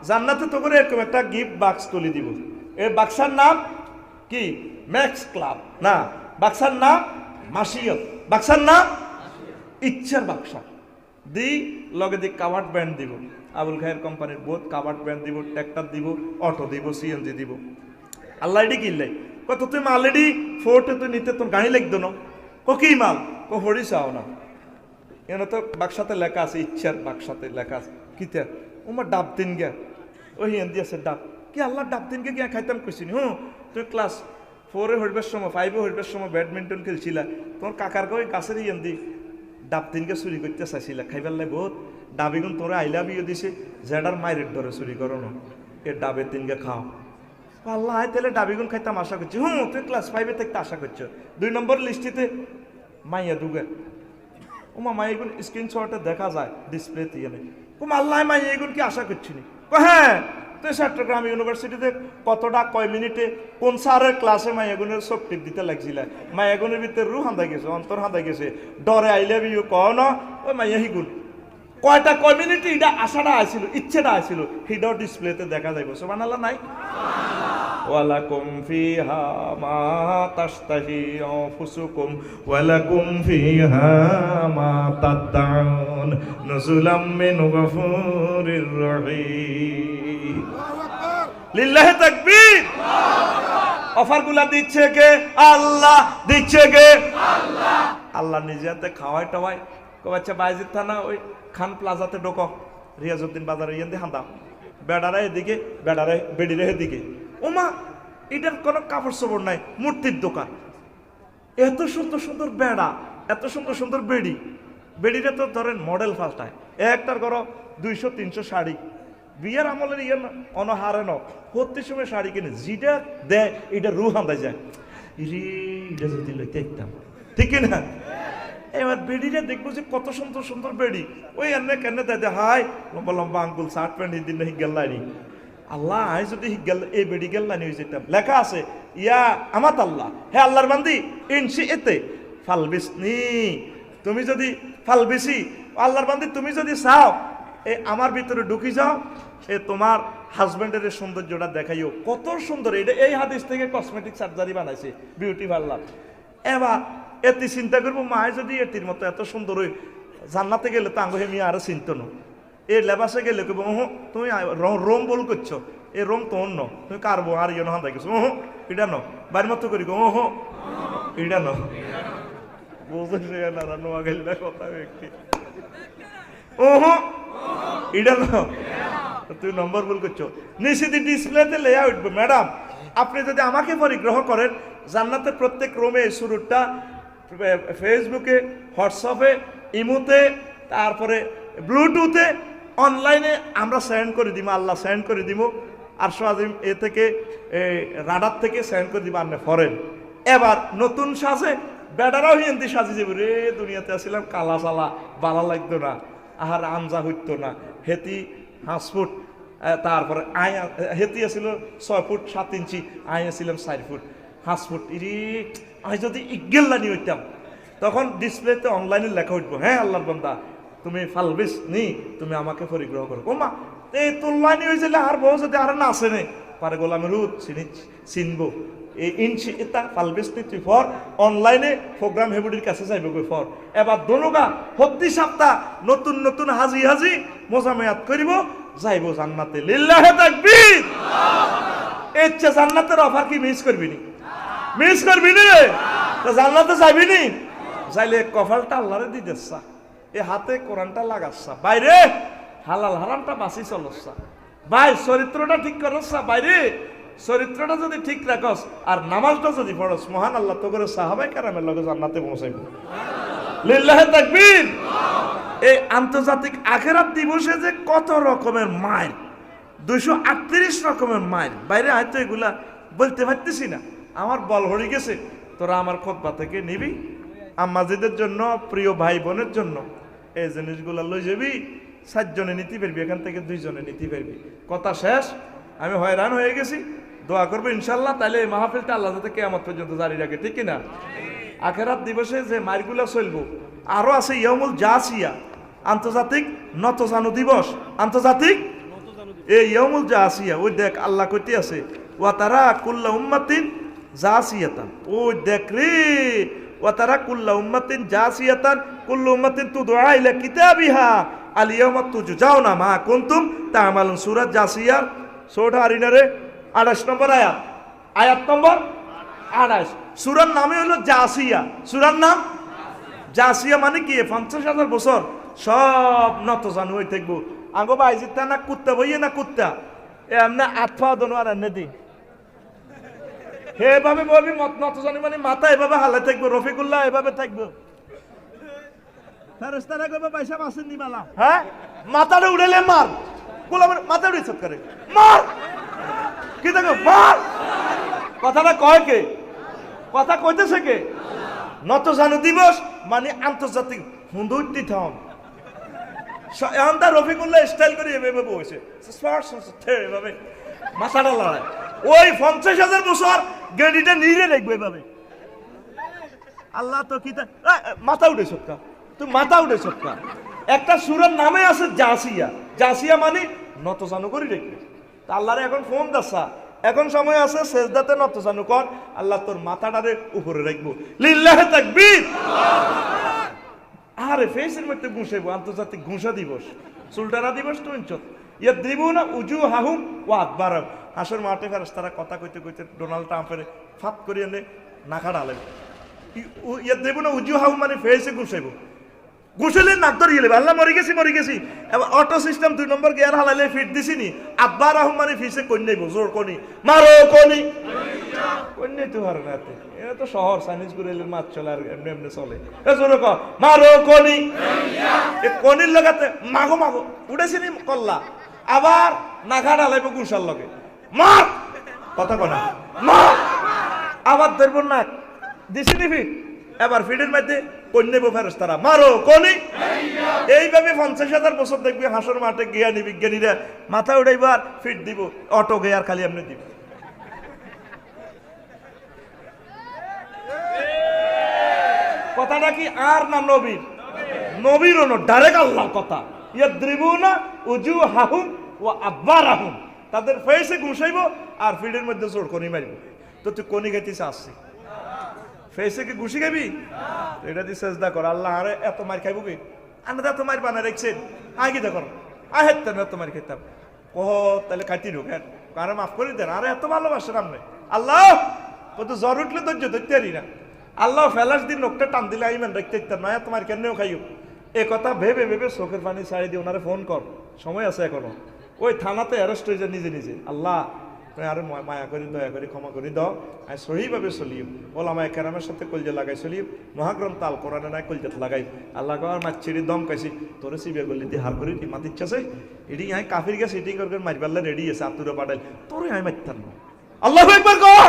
জান্নাতে তো করে এরকম একটা গিফট বাক্স তুলে দিব। এই বাক্সার নাম কি? ম্যাক্স ক্লাব না, বাক্সার নাম মাসিয়ত, বাক্সার নাম ইচ্ছার বাক্সা। দি লগে দি কাভার্ড ব্যান্ড দিব, আবুল খায়ের কোম্পানির বোধ কাভার্ড ব্যান্ড দিব, ট্র্যাক্টর দিব, অটো দিব, সিএনজি দিব। আল্লাহ এডি কিনলাই কত তুই মাল এডি ফোর্টে তুই নিতে তোর গাড়ি লাগতো না, ও কি মাল ও হরি চাও না, এনে তো বাক্সাতে লেখা আছে, ইচ্ছার বাক্সাতে লেখা আছে কিতা ওমার ডাব দিন গিয়া ওই হিন্দি আছে ডাব কি আল্লাহ ডাব দিন গিয়া খাইতাম কইছিনি। তুই ক্লাস 4-এ হইবার সময় 5-এ হইবার সময় ব্যাডমিন্টন খেলছিলা, তোমার কাকার কই গাছের হিন্দি ডাব দিনকে চুরি করতে চাইছিলা, খাইবার লাই বহুত ডাবিগুন তোরা আইলা বিয়ে দিছে, জেডার মায়ের ধরে চুরি করো না, এ ডাবের দিনকে খাও। আল্লাহ তাহলে ডাবিগুন খাইতাম আশা করছি। তুই ক্লাস 5-এ থাকতে আশা করছো। 2 নম্বর লিস্টিতে মাইয়া দুগে ওমা মাইগুন স্ক্রিনশটে দেখা যায় ডিসপ্লেতে এনে কুম আল্লাহ মাইগুন কি আশা করছিনি। হ্যাঁ তুই চট্টগ্রাম ইউনিভার্সিটিতে কতটা কয় মিনিটে কোন স্যারের ক্লাসে মাইয়াগুনের চোখ টিপ দিতে লাগছিল, মাইয়াগুনের ভিতরে রু হাঁদা গেছে, অন্তর হাঁদা গেছে, ডরে আইলে বিউ কও না ওই মাইয়া হিগুন কয়টা কয় মিনিটে এটা আশাটা আসছিল, ইচ্ছেটা আসছিল, সেটাও ডিসপ্লেতে দেখা যাইব। সুবহানাল্লাহ নাই? ওয়ালাকুম ফিহা মা তাশতাহি আনফুসুকুম ওয়ালাকুম ফিহা মা তাদউন নুজুলাম মিন গফুরির রহিম। লিল্লাহি তাকবীর। অফারগুলা দিচ্ছে কে? আল্লাহ দিচ্ছে কে? আল্লাহ। আল্লাহ নিজে হাতে খাওয়াই টাওয়াই কবাচ্চা বাইজিদ থানা ওই খান প্লাজাতে ঢোকো, রিয়াজউদ্দিন বাজারে ইয়েন দিয়ে হাঁদাম, বেড়ারা এদিকে বেড়ারা বেড়িরা এদিকে। ওমা এটার কোনো কাপড় চোপড় নাই, মূর্তির দোকান, এত সুন্দর সুন্দর বেড়া, এত সুন্দর সুন্দর বেড়ি, বেড়িটা তো ধরেন মডেল ফাল্টায়, একটার করো 200-300 শাড়ি, বিয়ের আমলের ইয়ে অনহারে ন হতে সময় শাড়ি কিনে যেটা দেয় এটা রু হাঁদায় যায়, এটা যদি লইতে একদম ঠিক না। এবার বেডিটা দেখবো যে কত সুন্দর সুন্দর বেডি, ওই এনে কেন দাদা হাই লম্বা লম্বা আঙ্গুল শার্ট প্যান্ট দিন না হিগেল্লানি আল্লাহ আই যদি হিগেল এই বেডি গেল্লানি হয়ে যেতাম। লেখা আছে ইয়া আমাত আল্লাহ, হে আল্লাহর বান্দি ইনসি এতে ফালবিসনি, তুমি যদি ফালবিসি আল্লাহর বান্দি তুমি যদি চাও এ আমার ভিতরে ঢুকি যাও, এ তোমার হাজবেন্ডের সৌন্দর্যটা দেখাইও কত সুন্দর। এটা এই হাদিস থেকে কসমেটিক সার্জারি বানাইছে, বিউটি পার্লার। এবার এটি চিন্তা করবো মায় যদি এটির মতো এত সুন্দর ওই জান্নাতে গেলে তো আঙ্গ হেমি আরো চিন্ত ন, এই লেবাসে গেলে কেবো তুমি রোম বল করছো, এই রোম তো অন্য তুমি কারবো আর ইয়ে নহান দেখছো এটা ন বাড়ির মতো করি গো এটা ন বুঝে না নোয়া গেলে কথা ব্যক্তি এটা ন তুই নম্বর ভুল করছো। নিশ্চিত ডিসপ্লেতে লেয়া উঠবে ম্যাডাম, আপনি যদি আমাকে পরিগ্রহ করেন জান্নাতের প্রত্যেক রুমে শুরুটা ফেসবুকে, হোয়াটসঅ্যাপে, ইমোতে, তারপরে ব্লুটুথে, অনলাইনে আমরা সেন্ড করে দিব, আল্লাহ সেন্ড করে দিব। আর সোয়াজিম এ থেকে রাডার থেকে সেন্ড করে দিব আপনি ফরেন। এবার নতুন সাজে বেডারাও হিন্দি সাজি যাব রে, দুনিয়াতে আসছিলাম কালা চালা বালা লাগতো না, আহার আমজা হইতো না, হেতি 5 ফুট, তারপরে হেতি আছিল 6 ফুট 7 ইঞ্চি, আসছিলাম 4 ফুট 5 ফুট। ইরি আমি যদি ইগেল্লানি হইতাম তখন ডিসপ্লেতে অনলাইনে লেখা উঠবো হ্যাঁ আল্লাহর বান্দা তুমি ফালবিস নি, তুমি আমাকে পরিগ্রহ করো। ও মা এই তুল্লানি হয়েছে আর বউ যদি আর না আসে নে পারে গোলামের রুদ চিনবো এই ইনসি এটা ফালবিস নি তুই ফর অনলাইনে প্রোগ্রাম হেবুডির কাছে যাইব গই ফর। এবার দনুগা প্রতি সপ্তাহ নতুন নতুন হাজি হাজি মোজামেয়াত করিব, যাইব জান্নাতে। লিল্লাহে তাকবীর। ইচ্ছা জান্নাতের অফার কি মিস করবি নি? মিস করবি নি রে? তো জান্নাতে যাবি নি? যাইলে কপালটা আল্লাহরে দিতেছা, এ হাতে কোরআনটা লাগাচ্ছা, বাইরে হালাল হারামটা বাঁচি চলচ্ছা, ভাই চরিত্রটা ঠিক করছা, বাইরে চরিত্রটা যদি ঠিক রাখস আর নামাজটা যদি পড়স, মহান আল্লাহ তো করে সাহাবায়ে কেরামের লগে জান্নাতে পৌঁছাইব। লিল্লাহে তাকবীর। এই আন্তর্জাতিক আখিরাত দিবসে যে কত রকমের মাইল, 238 রকমের মাইল, বাইরে হয়তো এগুলা বলতে পারতেছি না, আমার বল হয়ে গেছে। তোরা আমার খুতবা থেকে নিবি, আম্মাজিদের জন্য, প্রিয় ভাই বোনের জন্য এই জিনিসগুলো লই যাবি। 7 জনে নিতে পারবি, এখান থেকে 2 জনে নিতে পারবি। কথা শেষ। আমি হয়রান হয়ে গেছি, দোয়া করবো ইনশাল্লাহ, তাহলে এই মাহফিলটা আল্লাহ যাতে কিয়ামত পর্যন্ত জারি রাখে, ঠিক কিনা? আখিরাত দিবসে যে মাইলগুলো চলবো, আরো আছে ইয়াউমুল জাসিয়া, আন্তর্জাতিক নতজানু দিবস, আন্তর্জাতিক এই ইয়াউমুল জাসিয়া। ওই দেখ আল্লাহ কইতে আছে ওয়া তারা কুল্লা উম্মাতিন জাসিয়াতান, ওই দেখ রে ওয়া তারা কুল্লা উম্মাতিন জাসিয়াতান কুল্লু উম্মাতিন তুদআ ইলা কিতাবিহা আল ইয়াউমা তুজজাউনা মা কুনতুম তা'মালুন। সূরা জাসিয়া সোটা আরিনারে 28 নম্বর আয়াত, আয়াত নম্বর 28। সূরার নামই হলো জাসিয়া। সূরার নাম জাসিয়া মানে কি? 50,000 বছর সব নত জানু হয়ে থাকবো। আঙ্গো বাইজিতা না কুত্তা বইয়ে না কুত্তা এমনি আতফা দনো আর এনে দি এভাবে বলবি নত জানি মানে মাথা এভাবে হালে থাকবো, রফিকুল্লাহ এভাবে থাকবো, ফেরেশতারা কইবে পয়সা বাসেন নি বালা, হ্যাঁ মাথাটা উড়ালে মার, গোলামের মাথা উড়ে চট করে মার, কি দেখো মার। কথাটা কয় কে? কথা কইতেছে কে? নত জানু দিবস মানে আন্তর্জাতিক হুন্দুটি থাম। এমনটা রফিকুল্লাহ স্টাইল করে এভাবে বসে এভাবে মাথাটা লড়ায়, ওই 50,000 বছর গেডিটা নিয়ে দেখবো এভাবে। আল্লাহ তো কি মাথা উঠে সৎকা, তুই মাথা উঠে সৎকা। একটা সূরার নামে আছে জাসিয়া, জাসিয়া মানে নত জানু করে দেখবে। তা আল্লাহরে এখন ফোন দাসা, এখন সময় আছে সেজদাতে নত জানু কর, আল্লাহ তোর মাথাটারে উপরে রাখবো। লিল্লাহে তাকবীর। আরে ফেসের মধ্যে ঘুষাইব, আন্তর্জাতিক ঘুষা দিবস, সুলতানা দিবস তো ইনচত ইয়াদ্রিবুনা উজুহাহুম ওয়া আদবারহুম। হাসর মাঠে ফেরেশতারা কথা কইতে কইতে ডোনাল্ড ট্রাম্পের ফাত করে এনে নাকা ঢালে। ইয়াদ্রিবুনা উজুহাহুম মানে ফেসে ঘুষাইব, ঘুষাইলে নাক ধরিয়ে লেবে আল্লাহ মরে গেছি মরে গেছি। এবার অটো সিস্টেম 2 নম্বর গিয়ার হালাইলে ফিট দিছি নি। আদবারহুম মানে ফিসে কইনাইব, জোর কনি মারো কনি কইনাই তো হার রাতে। এটা তো শহর সাইনিজ করে মাছ চলে আর এমনি এমনি চলে। এ জোর ক মারো কনি, এ কনির লাগাতে মাগো মাগো উড়েছি নি কল্লা, আবার নাকা ঢালাইব গুসার লগে মার, কথা কনা মার, আবার ধরব নাক দিছি নি ফিট, এবার ফিটের মধ্যে কন্যাব ফেরেশতারা মারো কোনি। এইভাবে 50,000 বছর দেখবি হাসর মাঠে জ্ঞানী বিজ্ঞানীরা মাথা উঠাইব আর ফিট দিব, অটো গে আর খালি এমনি দিব। কথাটা কি আর না নবীর? নবীরও না, ডাইরেক্ট আল্লাহর কথা। ইয়াদ্রিবুনা উজুহাহুম ওয়া আদবারাহুম, তাদের ফেসে ঘুষাইব আর ফিডের মধ্যে জোর কোনি মারিব। তো তুই কোনি গাইতেছিস আসছি, ফেসে কি ঘুষি খাবি? এটা দিয়ে সেজদা কর। আল্লাহ আরে এত মার খাইব কি? আমরা এত মার বানা রেখছেন, আগে দেখো আহেতাম এত মার খাইতাম। কহ তাহলে খাইতি ঢুক, হ্যাঁ আরে মাফ করে দেন, আরে এত ভালোবাসেন আপনি। আল্লাহ কত জ্বর উঠলে ধৈর্য ধরতে পারি না। আল্লাহ ফেলাস দিন নোকটা টান দিলে আইমান রাখতে দিতাম না, তোমার কেনেও খাইও। এ কথা ভেবে ভেবে চোখের পানি ছাড়ি দিয়ে ওনারে ফোন কর, সময় আছে এখনো। ওই থানাতে অ্যারেস্ট হয়ে যায় নিজে নিজে। আল্লাহ আরে মায়া করি, দয়া করি, ক্ষমা করি দাও, আমি সহিভাবে চলিও। ওলামায়ে কেরামের সাথে কলজা লাগাই চলিও, মহাগ্রন্থ আল কোরআনে নাই কলজাত লাগাই। আল্লাহ আর মাছিরি দম কাইছি তোরে সিবিয়া গলি দিয়ে হার করি মাতি ইচ্ছাছে এটি আমি কাফির গে সিটিং করে মারিবাল্লা রেডি আছে, আতুরে পাঠাই তোরে আমি মারতাম না। আল্লাহ একবার কহ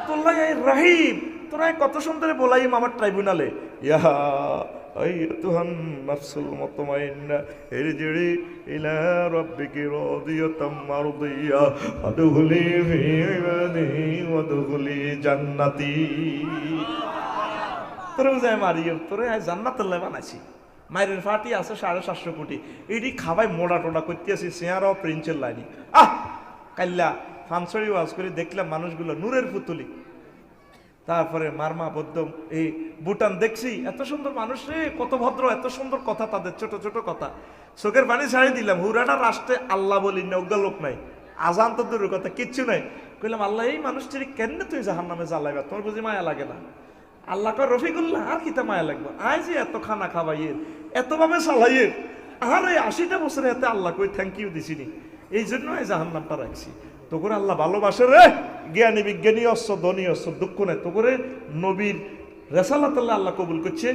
তোল্লা রাহিম, তোরা কত সুন্দর বলাইম আমার ট্রাইব্যুনালে। ইয়া আইয়াতুহান নাফসুল মুতমাইন্না ইরজিই ইলা রাব্বিকি রাদিয়াতাম মারদিয়া ফাদখুলি ফি ইবাদি ওয়াদখুলি জান্নাতি। তোরে বুঝাই মারিয়ম, তোরে জান্নাতুল্লাহ বানাইছি। মায়ের ফাটি আছে 750 কোটি, এটি খাবাই মোড়া টোড়া করতে আসি চেয়ারও প্রিন্সের লাইনি। কাল্লা ফানসরি ওয়াজ করে দেখলাম মানুষগুলো নূরের পুতুলি। তারপরে মারমা বদ্যম এই ভুটান দেখছি, এত সুন্দর মানুষ রে, কত ভদ্র, এত সুন্দর কথা তাদের, ছোট ছোট কথা, চোখের পানি ছাড়ি দিলাম। হুরাটা রাষ্ট্রে আল্লাহ বলি না, অজ্ঞা লোক নাই, আজান তো দূরের কথা, কিচ্ছু নাই। কইলাম আল্লাহ এই মানুষটির কেন তুই জাহান নামে জ্বালাইবা, তোমার বুঝি মায়া লাগে না? আল্লাহ কয় রফিকুল্লাহ আর কিতা মায়া লাগবে, আয় যে এত খানা খাবাইয়ের, এতভাবে চালাইয়ের, আর এই 80টা বছরে এতে আল্লাহ কই থ্যাংক ইউ দিছিনি, এই জন্য এই জাহান নামটা রাখছি। তো করে আল্লাহ ভালোবাসে রে, জ্ঞানী বিজ্ঞানী অস্ত্র ধনী অস্ত্র দুঃখ নেই। তো করে নবীর রেসালাত আল্লাহ কবুল করছে,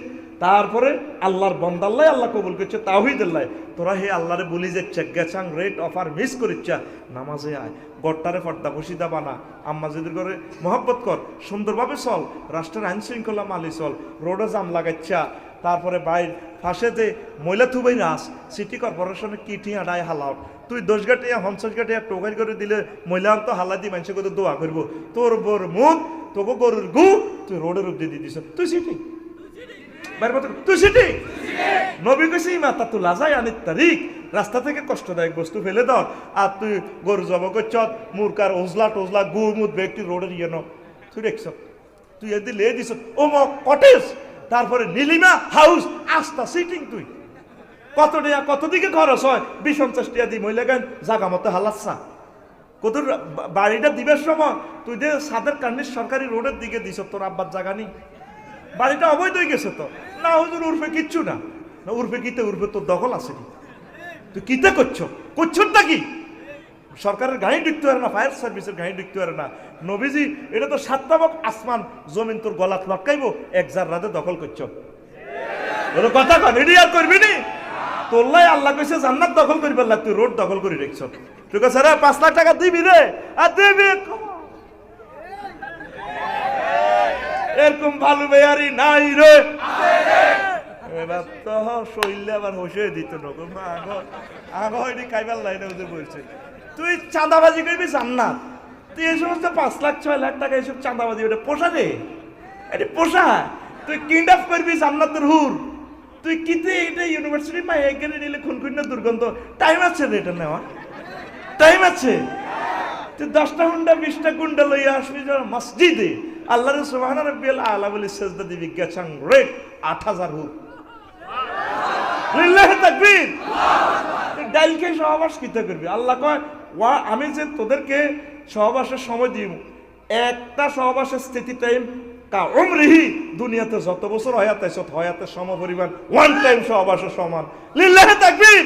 তারপরে আল্লাহর বন্দাল্লাই আল্লাহ কবুল করছে, তাওহীদুল্লাহ। তোরা হে আল্লাহরে বলি যাচ্ছে গেছাং রেট অফার মিস করিচ্ছা, নামাজে আয়, গড়টারে পর্দা বসিদা বানা, আম্মা যদি করে মহব্বত কর, সুন্দরভাবে চল, রাষ্ট্রের আইন শৃঙ্খলা মালি চল, রোডে জাম লাগাচ্ছা, তারপরে বাইর ফাঁসে যে ময়লা থুবাই রাস, সিটি কর্পোরেশনে কিটি আডায় হালাও, তুই 10 গাটিয়া 50 গাটিয়া টোকাই করে দিলে মহিলা তো হালা দি মানুষের কথা দোয়া করবো, তোর বোর মুখ তোকে গরুর গু তুই রোডের উপর দিয়ে দিস, তুই সিটি তুই সিটি। নবী কইছে মাতা তুই লাজাই আনিত তারিখ, রাস্তা থেকে কষ্টদায়ক বস্তু ফেলে দাও, আর তুই গরু জব করছ মুরকার ওজলা টোজলা গু মুদ ব্যক্তি রোডের ইয়ে ন, তুই দেখছ, তুই এদি লে দিস ও ম কটেজ, তারপরে নীলিমা হাউস, আস্তা সিটিং, তুই কত টাকা কত দিকে খরচ হয়, 20-50 টাকা দিয়ে মহিলা গান জাগা মতো হালাচ্ছা, কত বাড়িটা দিবের সময় তুই যে সাদের কান্নির সরকারি রোডের দিকে দিস, তোর আব্বার জায়গা নেই, বাড়িটা অবৈধ হয়ে গেছে তো না, হুজুর উর্ফে কিচ্ছু না, উর্ফে কিতে উর্ফে তোর দখল আছে, তুই কিতে করছোটা কি? সরকারের গাড়ি ঢুকতে পারে না, ফায়ার সার্ভিসের গাড়ি ঢুকতে পারে না। নবীজি এটা তো 7 তাবক আসমান জমিন তোর গলাত লটকাইবো, 1 রাতে দখল করছো, কথা কন এটি আর করবি নি? তোল্লাই আল্লাহ কইছে জান্নাত দখল করি পারলা, তুই রোড দখল করে রেখছ, তুই কাছে রে 5 লাখ টাকা দিবি রে, আর দিবি এরকম ভালো বেয়ারি নাই রে, এবার তো শৈলে আবার হোসে দিত না, আগ এটি খাইবার লাইনে ওদের বলছে তুই চাঁদাবাজি করবি জান্নাত, তুই এই সমস্ত 5 লাখ 6 লাখ টাকা এইসব চাঁদাবাজি, ওটা পোষা রে, এটি পোষা, তুই কিন্ডাপ করবি জান্নাতের হুর, তুই কিতে এটা ইউনিভার্সিটি মা এখানে নিলে খুনখুন না দুর্গন্ধ, টাইম আছে রে এটা নেওয়া, টাইম আছে, তুই 10টা গুন্ডা 20টা গুন্ডা লইয়া আসবি মসজিদে, আল্লাহ সুবহান রাব্বিয়াল আলা বলে সেজদা দিবি, গেছাং রেট 8000 হুর, লিল্লাহি তাকবীর, ডাইল খেয়ে সহবাস কিতে করবি? আল্লাহ কয় ওয়া আমি যে তোদেরকে সহবাসের সময় দিব, একটা সহবাসের স্থিতি টাইম কা উমরিহি, দুনিয়াতে যত বছর হয়াত আইছত হয়াতের সম পরিমাণ, ওয়ান টাইম সহবাসের সমান, লিল্লাহি তাকবীর।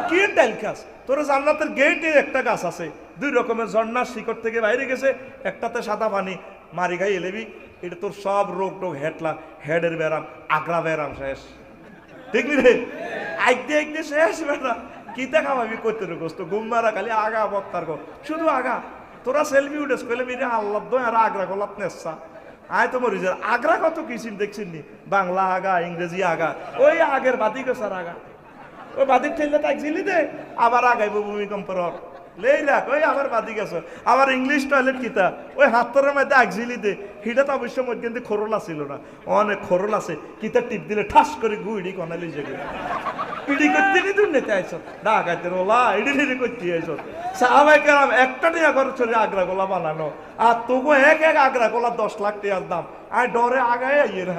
কি ডাইল খাস? তোর জান্নাতের গেটে একটা গাছ আছে, 2 রকমের ঝর্ণার শিকড় থেকে বাইরে গেছে, একটাতে সাদা পানি, মারি গাই এলেবি, এটা তোর সব রোগ টোগ হেটলা, হেডের ব্যারাম, আগ্রা ব্যারাম শেষ, ঠিক নি রে? আইতে শেষ বেটা, কিতা খাওয়াবি করতে গোস্ত ঘুম মারা, খালি আগা বক্তার গো, শুধু আগা, তোরা সেলফি উঠেস কইলে মেরে আল্লাহ দো আর আগ্রা গোলাপ নেসা, আয় তো মরি যায় আগ্রা কত কিসিম দেখছেন নি বাংলা আগা ইংরেজি আগা ওই আগের বাতি গেছার আগা ওই বাতির ঠেললে তাক ঝিলি দে আবার আগাইব ভূমিকম্পর লেই রাখ ওই আবার বাদি গেছ আবার ইংলিশ টয়লেট কিতা ওই হাতরের মধ্যে আগঝিলি দে হিটা তো অবশ্য মধ্যে কিন্তু খোরলা ছিল না অনেক খোরল আছে কিতা টিপ দিলে ঠাস করে গুইডি কনালি যে ইডি করতে নি তুমি নেতে আইছ ডাকাইতে ওলা ইডি করতে আইছ সাহাবাই কেরাম একটা টিয়া করে চলে আগ্রা গোলা বানানো আর তোকে এক আগ্রা গোলা 10 লাখ টাকার দাম আর ডরে আগায় আইয়ে না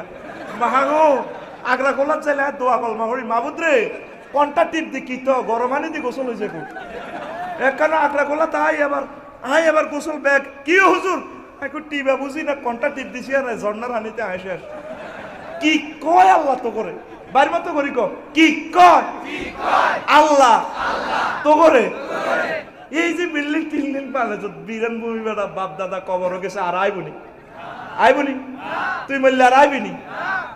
মাহাগো আগ্রা গোলা চাইলে দোয়া কলমা করি মাবুদ রে কোনটা টিপ দি কি তো গরমানি দি গোসল হয়েছে খুব একখানে আগ্রা গোলা তাই আবার গোসল ব্যাগ কি হুজুর এখন টিপা বুঝি না কোনটা টিপ দিছি আর ঝর্ণার হানিতে আসে কি কয় আল্লাহ তো করে বাড়ির মতো করি কি কয় আল্লাহ তো করে এই যে বিল্ডিং টিল্ডিং পালে বীরান ভূমি বেড়া বাপ দাদা কবরও গেছে আর আইবনি তুই বললে আর আইবিনি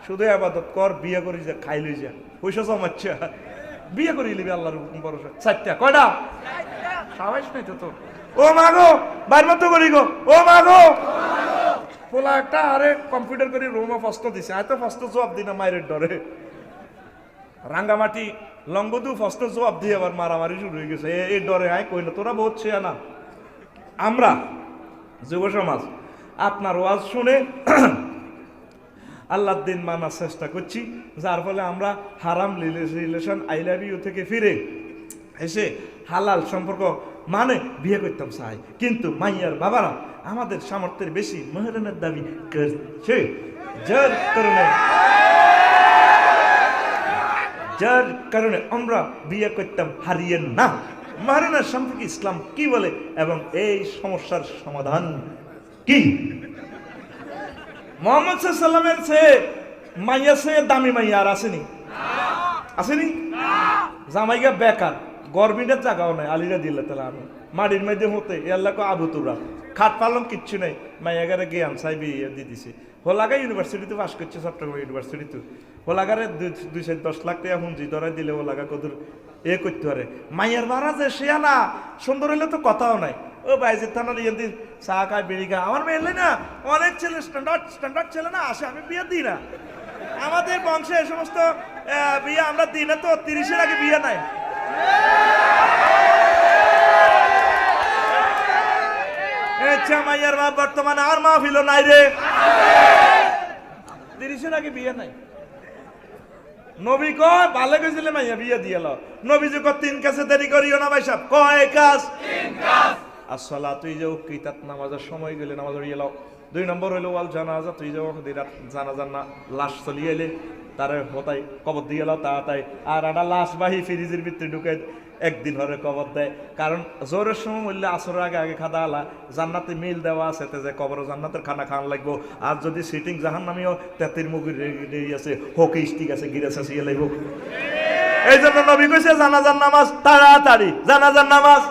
শুধু আবাদত কর বিয়ে করি যা খাই লই যা পয়সা জমাচ্ছা বিয়ে করি লিবি আল্লাহর ভরসা 4টা কয়টা সাবাইস নাই তো ও মাগো বাড়ির মতো করি গো ও মাগো পোলা একটা আরে কম্পিউটার করে রুমে ফার্স্ট দিছে এত ফার্স্ট জবাব দিই না মায়ের ডরে রাঙ্গামাটি লঙ্গদু ফার্স্ট জবাব দিয়ে আবার মারামারি শুরু হয়ে গেছে এই ডরে আয় কই না তোরা বহুত ছেয়া না আমরা যুব সমাজ আপনার ওয়াজ শুনে আল্লাহর দিন মানার চেষ্টা করছি যার ফলে আমরা হারাম রিলেশন আই লাভ ইউ থেকে ফিরে এসে হালাল সম্পর্ক মানে বিয়ে করতাম চাই কিন্তু মাইয়ার বাবারা আমাদের সামর্থ্যের বেশি মেহরানের দাবি করছে যার কারণে আমরা বিয়ে করতাম হারিয়ে না মেহরানের সম্পর্কে ইসলাম কি বলে এবং এই সমস্যার সমাধান কি মোহাম্মদ সাল্লামের চেয়ে মাইয়া সে দামি মাইয়া আর আসেনি জামাইগা বেকার গভর্নমেন্টের জায়গাও নাই আলিরা দিল্লা তাহলে আমি মাটির মধ্যে হতে এল্লা কো আবু তুরা খাট পারলাম কিচ্ছু নাই মাইয়াগারে জ্ঞান সাহেব দিয়ে দিছে হোলাগা ইউনিভার্সিটিতে পাস করছে চট্টগ্রাম ইউনিভার্সিটিতে হোলাগারে 210 লাখ টাকা হুঁজি ধরাই দিলে হোলাগা কদুর করতে পারে মাইয়ার বাড়া যে সে না সুন্দর হইলে তো কথাও নাই ও বাইজিৎ থানার ইয়ে চা খায় বেড়ি খায় আমার মেয়ে না অনেক ছেলে স্ট্যান্ডার্ড ছেলে না আসে আমি বিয়ে দিই না আমাদের বংশে এই সমস্ত বিয়ে আমরা দিই না তো 30-এর আগে বিয়ে নাই আচ্ছা মাইয়ার বাপ বর্তমানে আর মাহফিল নাই রে 30-এর আগে বিয়ে নাই নবী কয় ভালো গেছিল মাইয়া বিয়ে দিয়ে লো নবীজি কয় 3 কাজে দেরি করিও না ভাই সাহেব কয় কাজ 3 কাজ আসসালাতু তুই যাও কিতাত নামাজের সময় গেলে নামাজ পড়িয়ে লাও 2 নম্বর হইলো ওয়াল জানাজা তুই যাও দিরাত জানাজার না লাশ চলিয়ে এলে তারে হতাই কবর দিয়ে লাও তাড়াতাড়ি আর একটা লাশ বাহি ফ্রিজের ভিতরে ঢুকে একদিন হরে কবর দেয় কারণ জোরের সময় বললে আসরের আগে খাদা আলা জান্নাতে মিল দেওয়া আছে যে কবর জান্নাতের খানা খাওয়ান লাগবো আর যদি সিটিং জাহান্নামীও তেতির মুগির রেডি আছে হকি স্টিক আছে গিরেছে সিয়ে লাগবো এই জন্য নবী কইছে জানাজার নামাজ তাড়াতাড়ি জানাজার নামাজ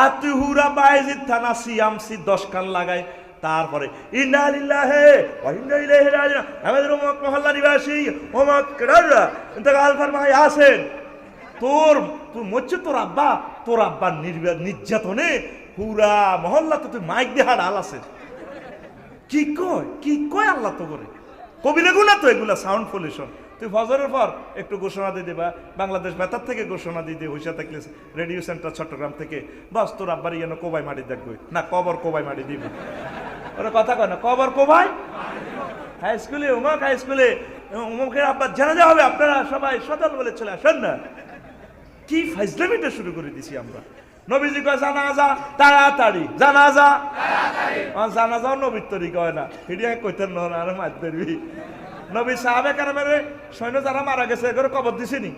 আর তুই হুরা বাইজিৎ থানা সিয়ামসি 10 কান লাগাই তারপরে ইন্না লিল্লাহি ওয়া ইন্না ইলাইহি রাজিউন আমাদের মহল্লা নিবাসী ওমক কেরারা ইন্তেকাল ফরমায় আছেন তুই মরছে তোর আব্বা নির্যাতনে পুরা মহল্লাতে তুই মাইক দিয়ে হাড় আছে কি কয় আল্লাহ তো করে কবিরে গুণা তো এগুলা সাউন্ড পলিউশন তুই ফজরের পর একটু ঘোষণা দিয়ে দেবা বাংলাদেশ বেতার থেকে ঘোষণা দিয়ে দিয়ে হইসা থাকলে রেডিও সেন্টার চট্টগ্রাম থেকে বাস তোর আব্বার যেন কোবাই মাটি দেখবে না কবর কোবাই মাটি দিবে ওরা কথা কয় না কবর কোবাই হাই স্কুলে উমুকের আব্বার জানাজা হবে আপনারা সবাই সদল বলে চলে আসেন না কি ফাইজলামিটা শুরু করে দিছি আমরা নবীজি কয় জানাজা তাড়াতাড়ি জানাজাও নবীর তরিকা হয় না হিডিয়া কইতেন না আর মার ধরবি নবী সাহাবে কারামের সৈন্য যারা মারা গেছে এগুলো কবর দিছিনি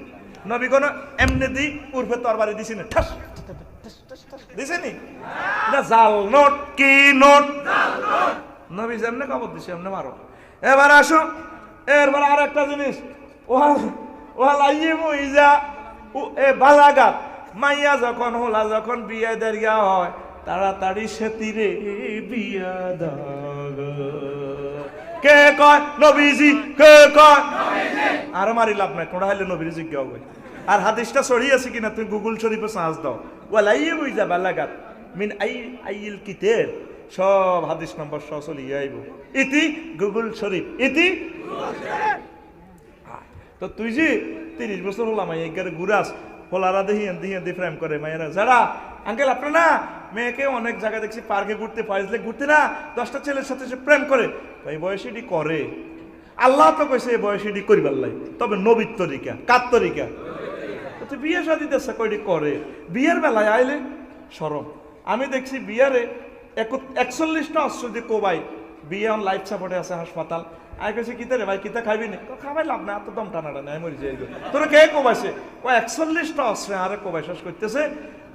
নবী কোন এমনি দি উর্ফে তরবারি দিছিনি ঠাস দিছিনি না জাল নোট কি নোট নবী যেমনে কবর দিছে এমনি মারো এবার আসো এরপর আর একটা জিনিস ওহা লাইয়ে মইজা এ বালাগাত মাইয়া যখন বিয়ে দেরিয়া হয় তাড়াতাড়ি সেতিরে বিয়া দাগ কে কয় নবীজি কে কয় আর মারি লাভ নাই কোড়া হইলে নবীর জিজ্ঞাসা হবে আর হাদিসটা ছড়িয়েছে কিনা তুমি গুগল শরীফে সার্চ দাও ওয়ালাইয়ে বুঝা বালাগাত মিন আইল কিতের সব হাদিস নম্বর সহ চলিয়ে আইব। ইতি গুগল শরীফ, ইতি তো তুই যে 30 বছর হলাম এগারে ঘুরাস পোলারা দেখি প্রেম করে মায়েরা যারা আঙ্কেল আপনার না মেয়েকে অনেক জায়গায় দেখছি পার্কে ঘুরতে পাইলে ঘুরতে না 10টা ছেলের সাথে সে প্রেম করে, এই বয়সেটি করে। আল্লাহ তো কইছে এই বয়সেটি করিবার লাই, তবে নবীর তরিকা, কার তরিকা? তুই বিয়ে শাদী দেশে কয়টি করে, বিয়ের বেলায় আইলে সরম। আমি দেখছি বিয়ারে 41টা অস্ত্র দিয়ে কোবাই বিয়ে অন লাইফ সাপোর্টে আছে হাসপাতাল। আই কেছে কিতা রে ভাই কিতা খাইবি নি? খাবাই লাভ না, এত দম টানাটা নেই মরি যাই। তোরা কে কোবাইছে? 41টা অস্ত্রে আরে কোবাই শেষ করতেছে।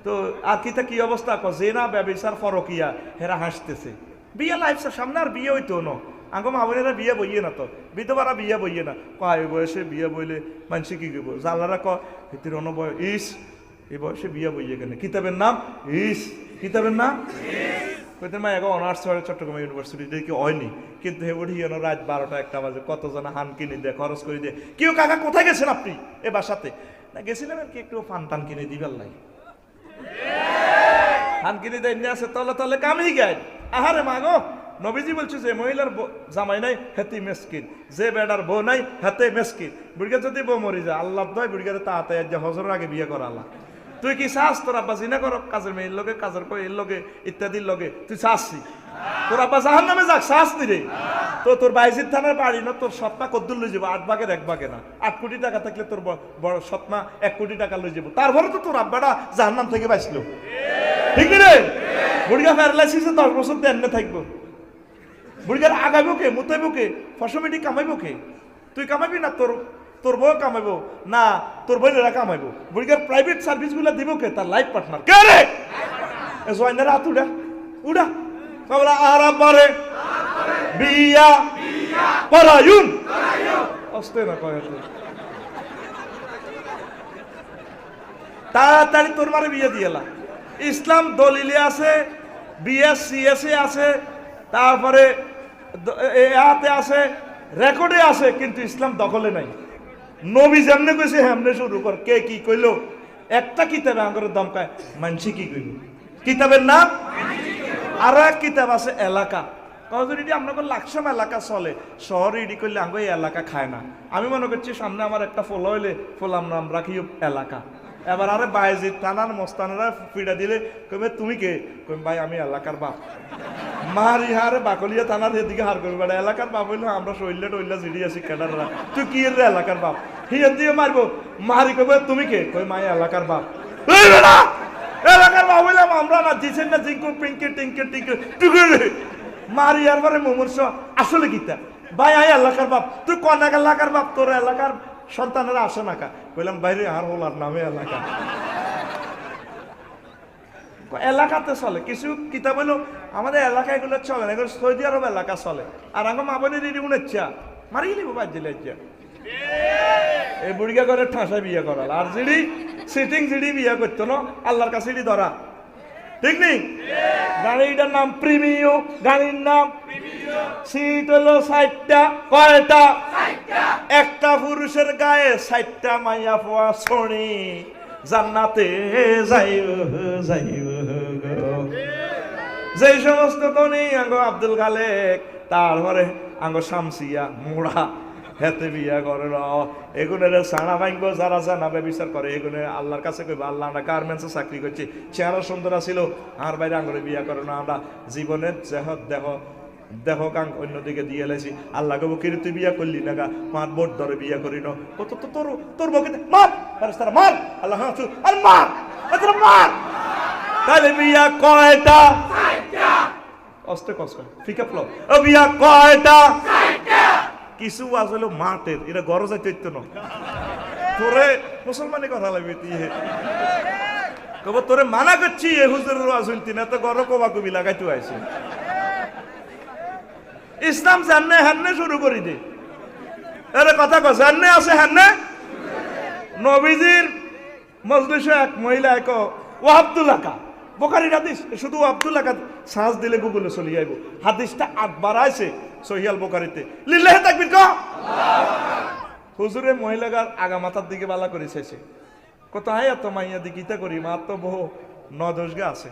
তো আর কিতা কি অবস্থা? যে না ব্যবসার ফরকিয়া হেরা হাসতেছে। বিয়ে লাইফ সামনে আর বিয়ে হইতো না। আঙ্গ মা বোনেরা বিয়ে বইয়ে না, তো বিধবারা বিয়ে বইয়ে না। এই বয়সে বিয়ে বইলে মানুষে কি করবো? জানলারা হিতির অনবয় ইস এই বয়সে বিয়ে বইয়ে কেন? কিতাবের নাম ইস, কিতাবের নাম কইতে মা এখন অনার্স হয় চট্টগ্রাম ইউনিভার্সিটি কি হয়নি, কিন্তু হেবড়ি রাত 12টা 1টা বাজে কতজন হান কিনে দেয়, খরচ করে দেয়। কেউ কাকা কোথায় গেছেন আপনি? এ বাসাতে না গেছিলেন আর কি একটু ফান টান কিনে দিবার লাগে। হান কিনে দেয় নিয়ে আসে তলে তলে কামেই গায়। আহারে মা গো, নবীজি বলছে যে মহিলার জামাই নাই হেতি মেসকিন, যে বেড়ার বউ নাই হাতে মেসকিন। বুড়িয়া যদি বউ মরি যায় আল্লাহ দয় বুড়িয়ারে তাড়াতাড়ি যে হজরের আগে বিয়ে করা আল্লাহ। তুই কি চাস তোর আব্বা জিনা করো কাজের মেয়ের লগে, কাজের এর লগে ইত্যাদির লগে? তুই চাসি তোর আব্বা জাহান নামে যাক, চাস নি রে? তো তোর বাইজির থানার বাড়ি না, তোর সৎমা কদ্দুর লই যাবো? 8 ভাগের 1 ভাগে না। 8 কোটি টাকা থাকলে তোর বড় সৎমা 1 কোটি টাকা লই যাবো। তারপরে তো তোর আব্বাটা জাহান নাম থেকে বাঁচলো, ঠিক রে? বুড়িয়া প্যারালাইসিসে 10 বছর দেন থাকবো। বুড়িয়ার আগাইব কে, মুতাইব কে, ফসমেটি কামাইব কে? তুই কামাইবি না তোর বউ কামাইব না তোর বোনেরা কামাইব? বুড়িয়ার প্রাইভেট সার্ভিস গুলা দিব কে? তার লাইফ পার্টনার কে রে? জয়নার হাত উড়া উড়া কবলা আরাম মারে বিয়া পরায়ুন অস্তে না কয় তাড়াতাড়ি তোর মারে বিয়ে দিয়েলা। ইসলাম দলিলে আছে, বিএসসিএসে আছে, তারপরে এতে আছে, রেকর্ডে আছে, কিন্তু ইসলাম দখলে নাই। নবী যেমনে কইছে হেমনে শুরু কর। কে কি কইলো? একটা কিতাবে আঙ্গরের দমকায় মানসি কি কইল? কিতাবের নাম আর এক কিতাব আছে এলাকা। যদি আপনাকে লাকসাম এলাকা চলে, শহরে ইডি করলে আঙ্গ এই এলাকা খায় না। আমি মনে করছি সামনে আমার একটা ফল হইলে ফলাম নাম রাখি এলাকা। এবার আরে বাইজিদ থানার মস্তানেরা ফিডা দিলে কবে তুমি কে? কই ভাই আমি এলাকার বাপ। মারি হারে বাকলিয়া থানার এদিকে হার করবে বেড়া এলাকার বাপ হইলো আমরা শৈল্য টইল্লা জিডি আছি ক্যাডাররা। তুই কি রে এলাকার বাপ? হিয়ার দিয়ে মারবো। মারি কবে তুমি কে? কই মাই এলাকার বাপ। এই বেড়া এলাকার বাপ হইলাম আমরা না, জিছেন না জিঙ্কু পিঙ্কে টিঙ্কে টিঙ্কে টুকুরে মারি আর পরে মুমূর্ষ আসলে কিতা ভাই আই এলাকার বাপ। তুই কোন এলাকার বাপ? তোর এলাকার সন্তানেরা আসে না কা? কইলাম বাইরে আর হলার নামে এলাকা এলাকাতে চলে কিছু কিতাব হইলো আমাদের এলাকা এগুলো চলে না, এগুলো সৌদি আরব এলাকা চলে। আর আগে মা বোনের রিডি উনেচ্ছা মারি লিব বাদ দিলে এই বুড়িয়া করে ঠাঁসা বিয়ে করাল। আর জিডি সিটিং জিডি বিয়ে করতো না আল্লাহর কাছে ধরা, ঠিক নেই? গাড়িটার নাম প্রিমিও, গাড়ির নাম সিট হলো 60টা। কয়টা? একটা পুরুষের গায়ে 60টা মাইয়া পোয়া শনি জান্নাতে যাইব যাইব। যে সমস্ত ধনী আঙ্গ আব্দুল খালেক, তারপরে আঙ্গ শামসিয়া মোড়া হেতে বিয়া করে এগুনের সানা ভাঙবো যারা জানাবে বিচার করে। এগুনে আল্লাহর কাছে কইবা আল্লাহ আমরা গার্মেন্টসে চাকরি করছি, চেহারা সুন্দর ছিল, আর বাইরে আঙ্গরে বিয়া করে না। আমরা জীবনের দেহ দেহ গাং অন্যদিকে দিয়ে এলেছি। আল্লাহ কব কিরে তুই বিয়া করলি না গা? মার বোট ধরে বিয়া করি না। কত তো তোর তোর বকে মার তারা মার আল্লাহ আর মার মার। তাহলে বিয়া কয়টা? অস্তে কষ্ট ফিকা ফ্লো ও বিয়া কয়টা? কিছু আসলে মাঠের এরা গরজ যাইতে না। তোরে মুসলমানের কথা লাগবে তুই কব তোরে মানা করছি এ হুজুরের আসল তিন এত গর কবা কবি লাগাইতে আইছে। ইসলাম জাননে হান্নে শুরু করি দে এর কথা কস জাননে আছে হান্নে। নবীজির মজলিসে এক মহিলা এক ও আব্দুল্লাহ কা বোখারির হাদিস, শুধু আব্দুল্লাহ কা সাজ দিলে গুগলে চলে যাইব। হাদিসটা 8 বার আছে সহিয়াল বোখারিতে। লিল্লাহি তাকবীর ক হুজুরে মহিলাগার আগা মাথার দিকে বালা করে শেষে কত হাই এত মাইয়া দিকিতা করি মা তো বহু 9-10 গা আছে।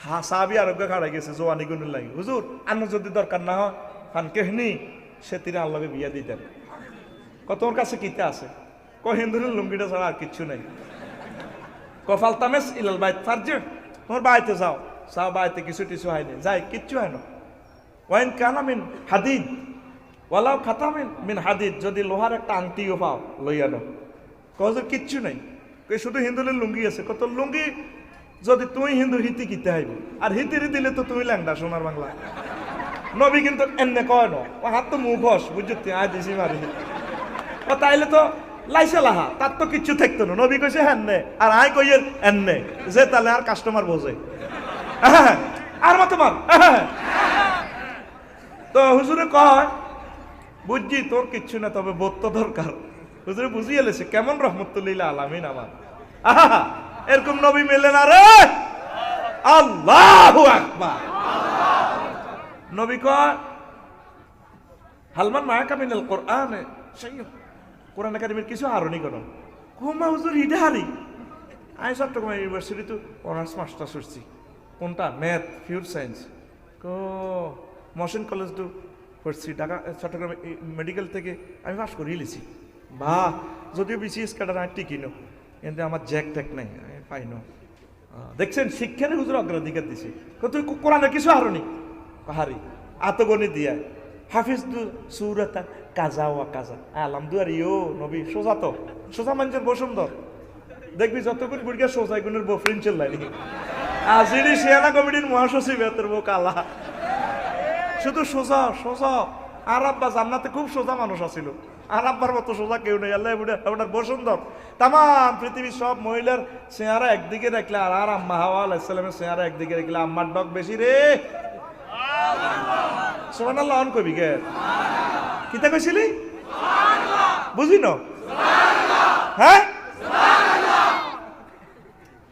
সাহাবী আরোগ্য খাড়া গেছে জোয়ানি গুণের লাগে, হুজুর আন্ন যদি দরকার না হয় খান কেহনি সে তিনি আল্লাহকে বিয়া দিতেন। তোর কাছে কিতে আছে? হিন্দুরের লুঙ্গিটা ছাড়া আর কিচ্ছু নেই। ফালতামেস ইলাল বাইত ফারজে, তোমার বাড়িতে যাও, যাও বাড়িতে কিছু টিছু হয়নি, যাই কিচ্ছু হয় না। ওয়াইন কানা মিন হাদিদ ওয়ালাও খাতামিন মিন হাদিদ, যদি লোহার একটা আংটিও পাও লইয়ানো। হুজুর কিচ্ছু নাই, শুধু হিন্দুরের লুঙ্গি আছে। কত লুঙ্গি যদি তুই হিন্দু হিতি কিতে হইব, আর হিতিরি দিলে তো তুমি ল্যাংডা সোনার বাংলা। নবী কিন্তু এনে কয় না, ও হাত তো মুখ হস বুঝতে আয় দিছি মারি। ও তাইলে তো লাইসে লাহা, তার তো কিচ্ছু থাকতো না। নবী কইছে হ্যাঁ নে, আর আয় কইয়ের এনে, যে তাহলে আর কাস্টমার বোঝে আর মতো মার। তো হুজুরে কয় বুঝছি তোর কিচ্ছু না, তবে বোধ তো দরকার। হুজুরে বুঝিয়ে এলেছে কেমন রহমতুল্লিল আলামিন আমার। এরকম নবী মেলে না রে। আল্লাহু আকবার। নবী কয় হালমান মায়াকা মিনাল কোরআনে, সেই কোরআন একাডেমির কিছু হারনি কোন কুমা হুজুর হিডারি। আমি চট্টগ্রাম ইউনিভার্সিটি তো অনার্স মাস্টার্স করছি। কোনটা? Math, pure science. Mohsin college তো পড়ছি ঢাকা, চট্টগ্রাম মেডিকেল থেকে আমি পাস করিয়ে লিছি। বাহ, যদিও বিসিএস ক্যাডার আমি টিকিনো, কিন্তু আমার জ্যাক ট্যাক নাই, আমি পাইনো। দেখছেন শিক্ষার হুজুর অগ্রাধিকার দিছে। তুই কোরআনের কিছু হারনি হারি আতগণি দিয়া হাফিজ দু সুরাতা কাজা ওয়া কাজা আলহামদুলিল্লাহ ইয়ো নবী সোজা তো সোজা মানুষের বউ সুন্দর দেখবি যতক্ষণ বুড়িয়া সোজা গুণের বউ ফ্রেঞ্চের লাইনি আজিরি শিয়ানা কমিটির মহাসচিব এতের বউ কালা শুধু সোজা সোজা। আর আব্বা জান্নাতে খুব সোজা মানুষ আছিল, আর আব্বার মতো সোজা কেউ নেই। আল্লাহ আপনার বউ সুন্দর। তাম পৃথিবীর সব মহিলার চেহারা একদিকে দেখলে আর আম্মা হাওয়া আলাইহিস সালামের চেহারা একদিকে দেখলে আম্মার ডক বেশি রে। সুবহানাল্লাহ অন কবি কে কিতা কইছিলি বুঝি ন? হ্যাঁ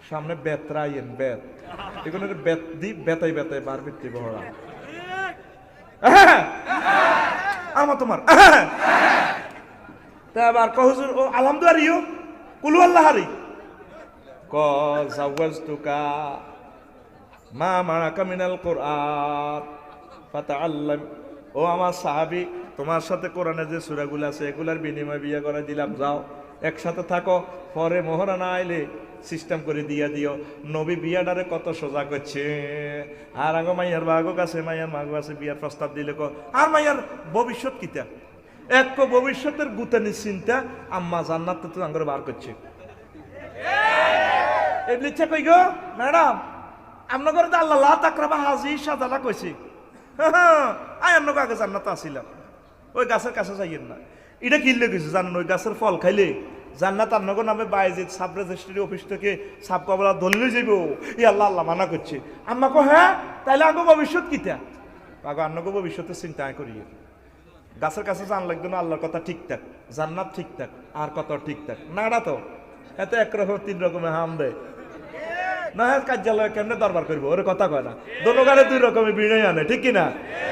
সামনে বেতরাইয়েন বেত এগুলো বেত দি বেতাই বেতাই বার ভিত্তি বহরা আমার তোমার তা আবার কহুজুর ও আলহামদুলিল্লাহ ইউ কুলু আল্লাহ হারি ক জাওয়াজতুকা মা মারাকা মিনাল কোরআন ফাতাআল্লাম। ও আমার সাহাবী, তোমার সাথে কোরআনের যে সূরাগুলো আছে এগুলার বিনিময়ে বিয়ে করে দিলাম, যাও একসাথে থাকো, পরে মোহরা না আইলে সিস্টেম করে দিয়া দিও। নবী বিয়াডারে কত সোজা করছে। আর আগে মাইয়ার বাগো কাছে মাইয়ার মাগো আছে বিয়ার প্রস্তাব দিলে আর মাইয়ার ভবিষ্যৎ কিতা এক ভবিষ্যতের গুতানি চিন্তা আম্মা জান্নাত তো আঙ্গুর বার করছে। ইচ্ছা কই গো ম্যাডাম আপনার তো আল্লাহ লা তাকরাবা হাজি সাদালা কইছি আই আপনাকে আগে জান্নাত আসিলাম, ওই গাছের কাছে যাইয়েন না। এটা কিনলে কিছু জানেন, ওই গাছের ফল খাইলে জান্নাত আপনাকে নামে বাইজিত সাব রেজিস্ট্রি অফিস থেকে সাব কবলা দলিলে যাইব। ই আল্লাহ আল্লাহ মানা করছে। আম্মাকে হ্যাঁ তাইলে আগে ভবিষ্যৎ কিতা আগে আপনাকে ভবিষ্যতের চিন্তা করি। গাছের কাছে জান লাগবে না আল্লাহর কথা ঠিকঠাক, জান্নাত ঠিকঠাক, আর কত ঠিকঠাক নাড়া তো এত একরকম তিন রকমের হাম দেয় না। কার্যালয়ে কেমনে দরবার করবো ওরে কথা কয় না, দোনোগারে দুই রকমের বিনয় আনে, ঠিক কিনা?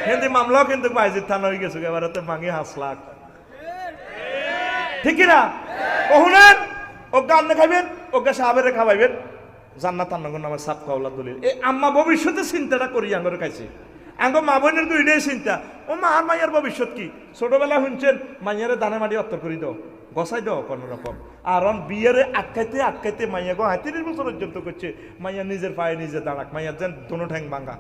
হিন্দি মামলাও কিন্তু বাইজিৎ থানা হয়ে গেছে, এবার মাঙি 5 লাখ, ঠিক কিনা? কহুনেন ওকে আন্নে খাইবেন, ওকে সাহাবেরে খাওয়াইবেন, জান্নাত আন্নগর নামের সাপ কাওলা দলিল। এই আম্মা ভবিষ্যতের চিন্তাটা করি আঙ্গর কাছে। আঙ্গ মা বোনের তো এটাই চিন্তা, ও মা আর মাইয়ার ভবিষ্যৎ কি? ছোটবেলা শুনছেন মাইয়ারে দানে মাটি অত্তর করি দাও, গসাই দাও কোন রকম। আর বিয়ারে আটকাইতে আটকাইতে মাইয়া গো 35 বছর পর্যন্ত করছে। মাইয়া নিজের পায়ে নিজে দাঁড়াক, মাইয়ার যেন দোনো ঠ্যাং ভাঙা,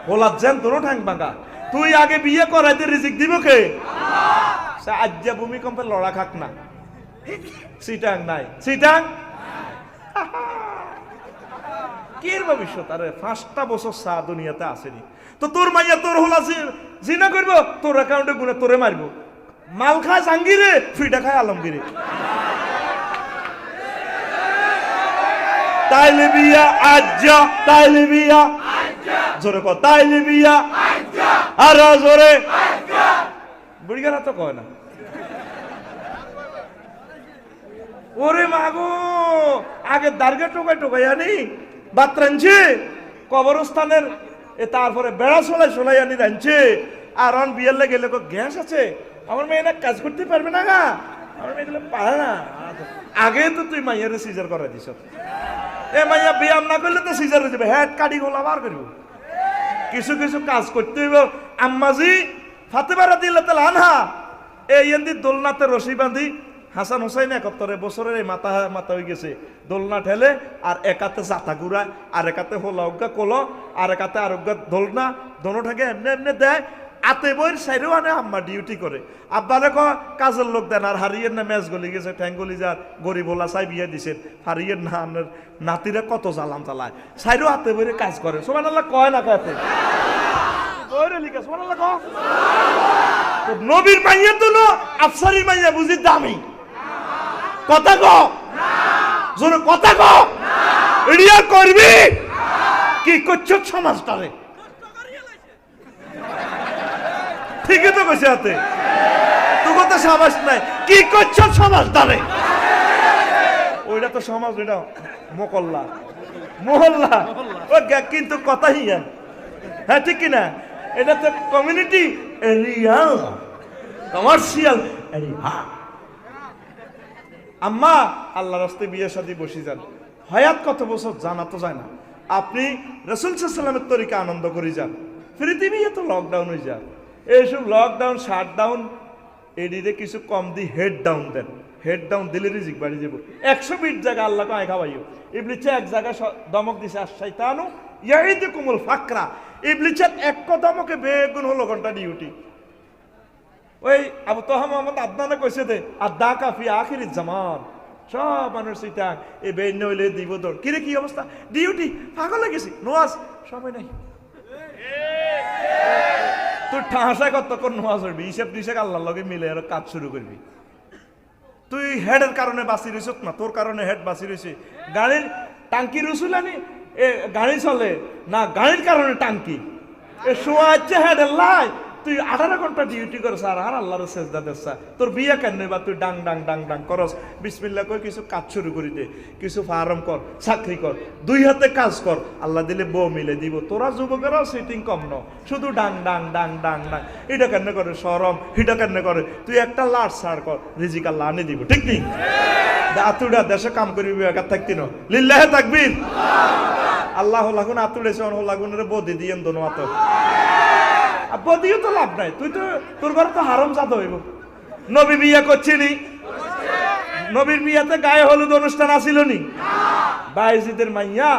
হোলার যেন দোনো ঠ্যাং ভাঙা। তুই আগে বিয়ে করাইতে রিজিক দিব কে? আজ্জা ভূমিকম্পে লড়া খাক না, সিটাং নাই, সিটাং কির ভবিষ্যৎ? আরে 5টা বছর চা দুনিয়াতে আসেনি তো তোর মাইয়া তোর হোলা জিনা করবো, তোর অ্যাকাউন্টে গুনে তোরে মারবো। মাল খায় জাঙ্গিরে, ফিটা খায় আলমগিরে। তাইলে বিয়া আজ্জা, তাইলে বিয়া জোরে কর, তাইলে বিয়া আর জোরে বুড়িগারা তো কয় না। ওরে মাগো আগে দার্গা টোকাই টোকাই আনি বাত রাঁধছে কবরস্থানের, তারপরে বেড়া সোলাই আনি রাঁধছে। আর অন বিয়েলে গেলে গ্যাস আছে, আমার মেয়ে না কাজ করতে পারবে না গা, আমার মেয়ে পারে না। আগে তো তুই মাইয়ারে সিজার করে দিস, এ মাইয়া ব্যায়াম না করলে তো সিজার হয়ে যাবে, হেড কাটি গোলা বার করব। কিছু কিছু কাজ করতে হইব। আম্মাজি ফাতেমা রাদিয়াল্লাহু তাআলা আনহা এই এন্দি দোলনাতে রশি বাঁধি হাসান হুসাইন 71 বছরের এই মাথা মাথা হয়ে গেছে, দোলনা ঠেলে আর একাতে জাতা ঘুরায়, আর একাতে হোলা উজ্ঞা কোলো, আর একাতে আর উজ্ঞা দোলনা দোনোটাকে এমনি এমনি দেয়। আতে বইয়ের সাইডেও আনে আম্মা ডিউটি করে। আব্বারে কাজের লোক দেন, আর হারিয়ের না ম্যাচ গলি গেছে, ঠ্যাং গলি যার গরিব হোলা চাই বিয়ে দিছেন, হারিয়ের না আপনার নাতিরা কত জ্বালাম চালায়, সাইডেও আতে বইয়ের কাজ করে। সুবহানাল্লাহ কয় না কাতে নবীর মাইয়া তো আফসারির মাইয়া বুঝি দামি কথা কো জোরে কথা কো এড়িয়া করবি কি করছো সমাজটারে? ঠিকই তো কইছে হাতে তোকে তো সাবাস নাই, কি করছো সমাজটারে? ওইটা তো সমাজ, ওইটা মহল্লা মহল্লা ও কিন্তু কথাই হ্যাঁ ঠিক কিনা? এটা তো কমিউনিটি এরিয়া, কমার্শিয়াল এরিয়া। আম্মা আল্লাহ রাস্তায় বিয়ে শাদী বসে যান, হায়াত কত বছর জানা তো যায় না। আপনি রাসূল সাল্লাল্লাহু আলাইহি ওয়াসাল্লামের তরিকা আনন্দ করে যান। পৃথিবীতে তো লকডাউন হয়ে যায়, এইসব লকডাউন শাটডাউন এডিতে কিছু কম দি হেড ডাউন দেন। হেড ডাউন দিলে রিজিক বাড়ি যাব। 120 জায়গা আল্লাহ আয় খাওয়াইও। ইবলিসে এক জায়গায় দমক দিছে, আর শয়তানু ইয়াইদুকুমুল ফাকরা। ইবলিসের এক কদমকে বেগুন হলো ঘন্টা ডিউটি। ওই আবু তাহা মোহাম্মদ আদনানে কইছে দে আদা কাফি আখিরিজ জামান, সব মানুষ চিন্তা এই বেইন হইলে দিব দৌড়। কিরে কি অবস্থা? ডিউটি পাগল হয়ে গেছি, নোয়াজ সময় নাই। তুই ঠাঁসা কতক্ষণ নোয়াজ হইবি, হিসেব টিসেব আল্লাহর লগে মিলে আর কাজ শুরু করবি। তুই হেডের কারণে বাঁচি রইছ না, তোর কারণে হেড বাঁচি রইছে। গাড়ির টাঙ্কি রুসুলানি এ গাড়ি চলে না, গাড়ির কারণে টাঙ্কি এ শোয়া হচ্ছে হেডের লাই। তুই 18 ঘন্টা ডিউটি করছ আর আল্লাহর সেজদা দেছা। তোর বিয়ে কেন বা তুই ডাং ডাং ডাং ডাং করস। বিসমিল্লাহ কই কিছু কাজ শুরু করি দে, কিছু ফার্ম কর, চাকরি কর, দুই হাতে কাজ কর, আল্লাহ দিলে বউ মিলে দিব। তোরা যুবকেরাও সিটিং কম ন, শুধু ডাং ডাং ডাং ডাং ডাং। এটা কেন করে শরম, এটা কেন করে? তুই একটা লাট ছাড় কর, রিজিক আল্লাহ আনে দিব। ঠিক নেই? আতুড়া দেশে কাম করবি বেকার থাকতি ন। লিল্লাহে তাকবীর। আল্লাহ লাগুন আতুড়েছে অন লাগুনের বদি দিয়েন দোনো আত বদিও তো লাভ নাই। তুই তো তোর ঘরে তো হারাম জাত হইব। নবী বিয়া করছিনি, নবীর বিয়াতে গায়ে হলুদ অনুষ্ঠান আসিল নি? বাইজিদের মাইয়া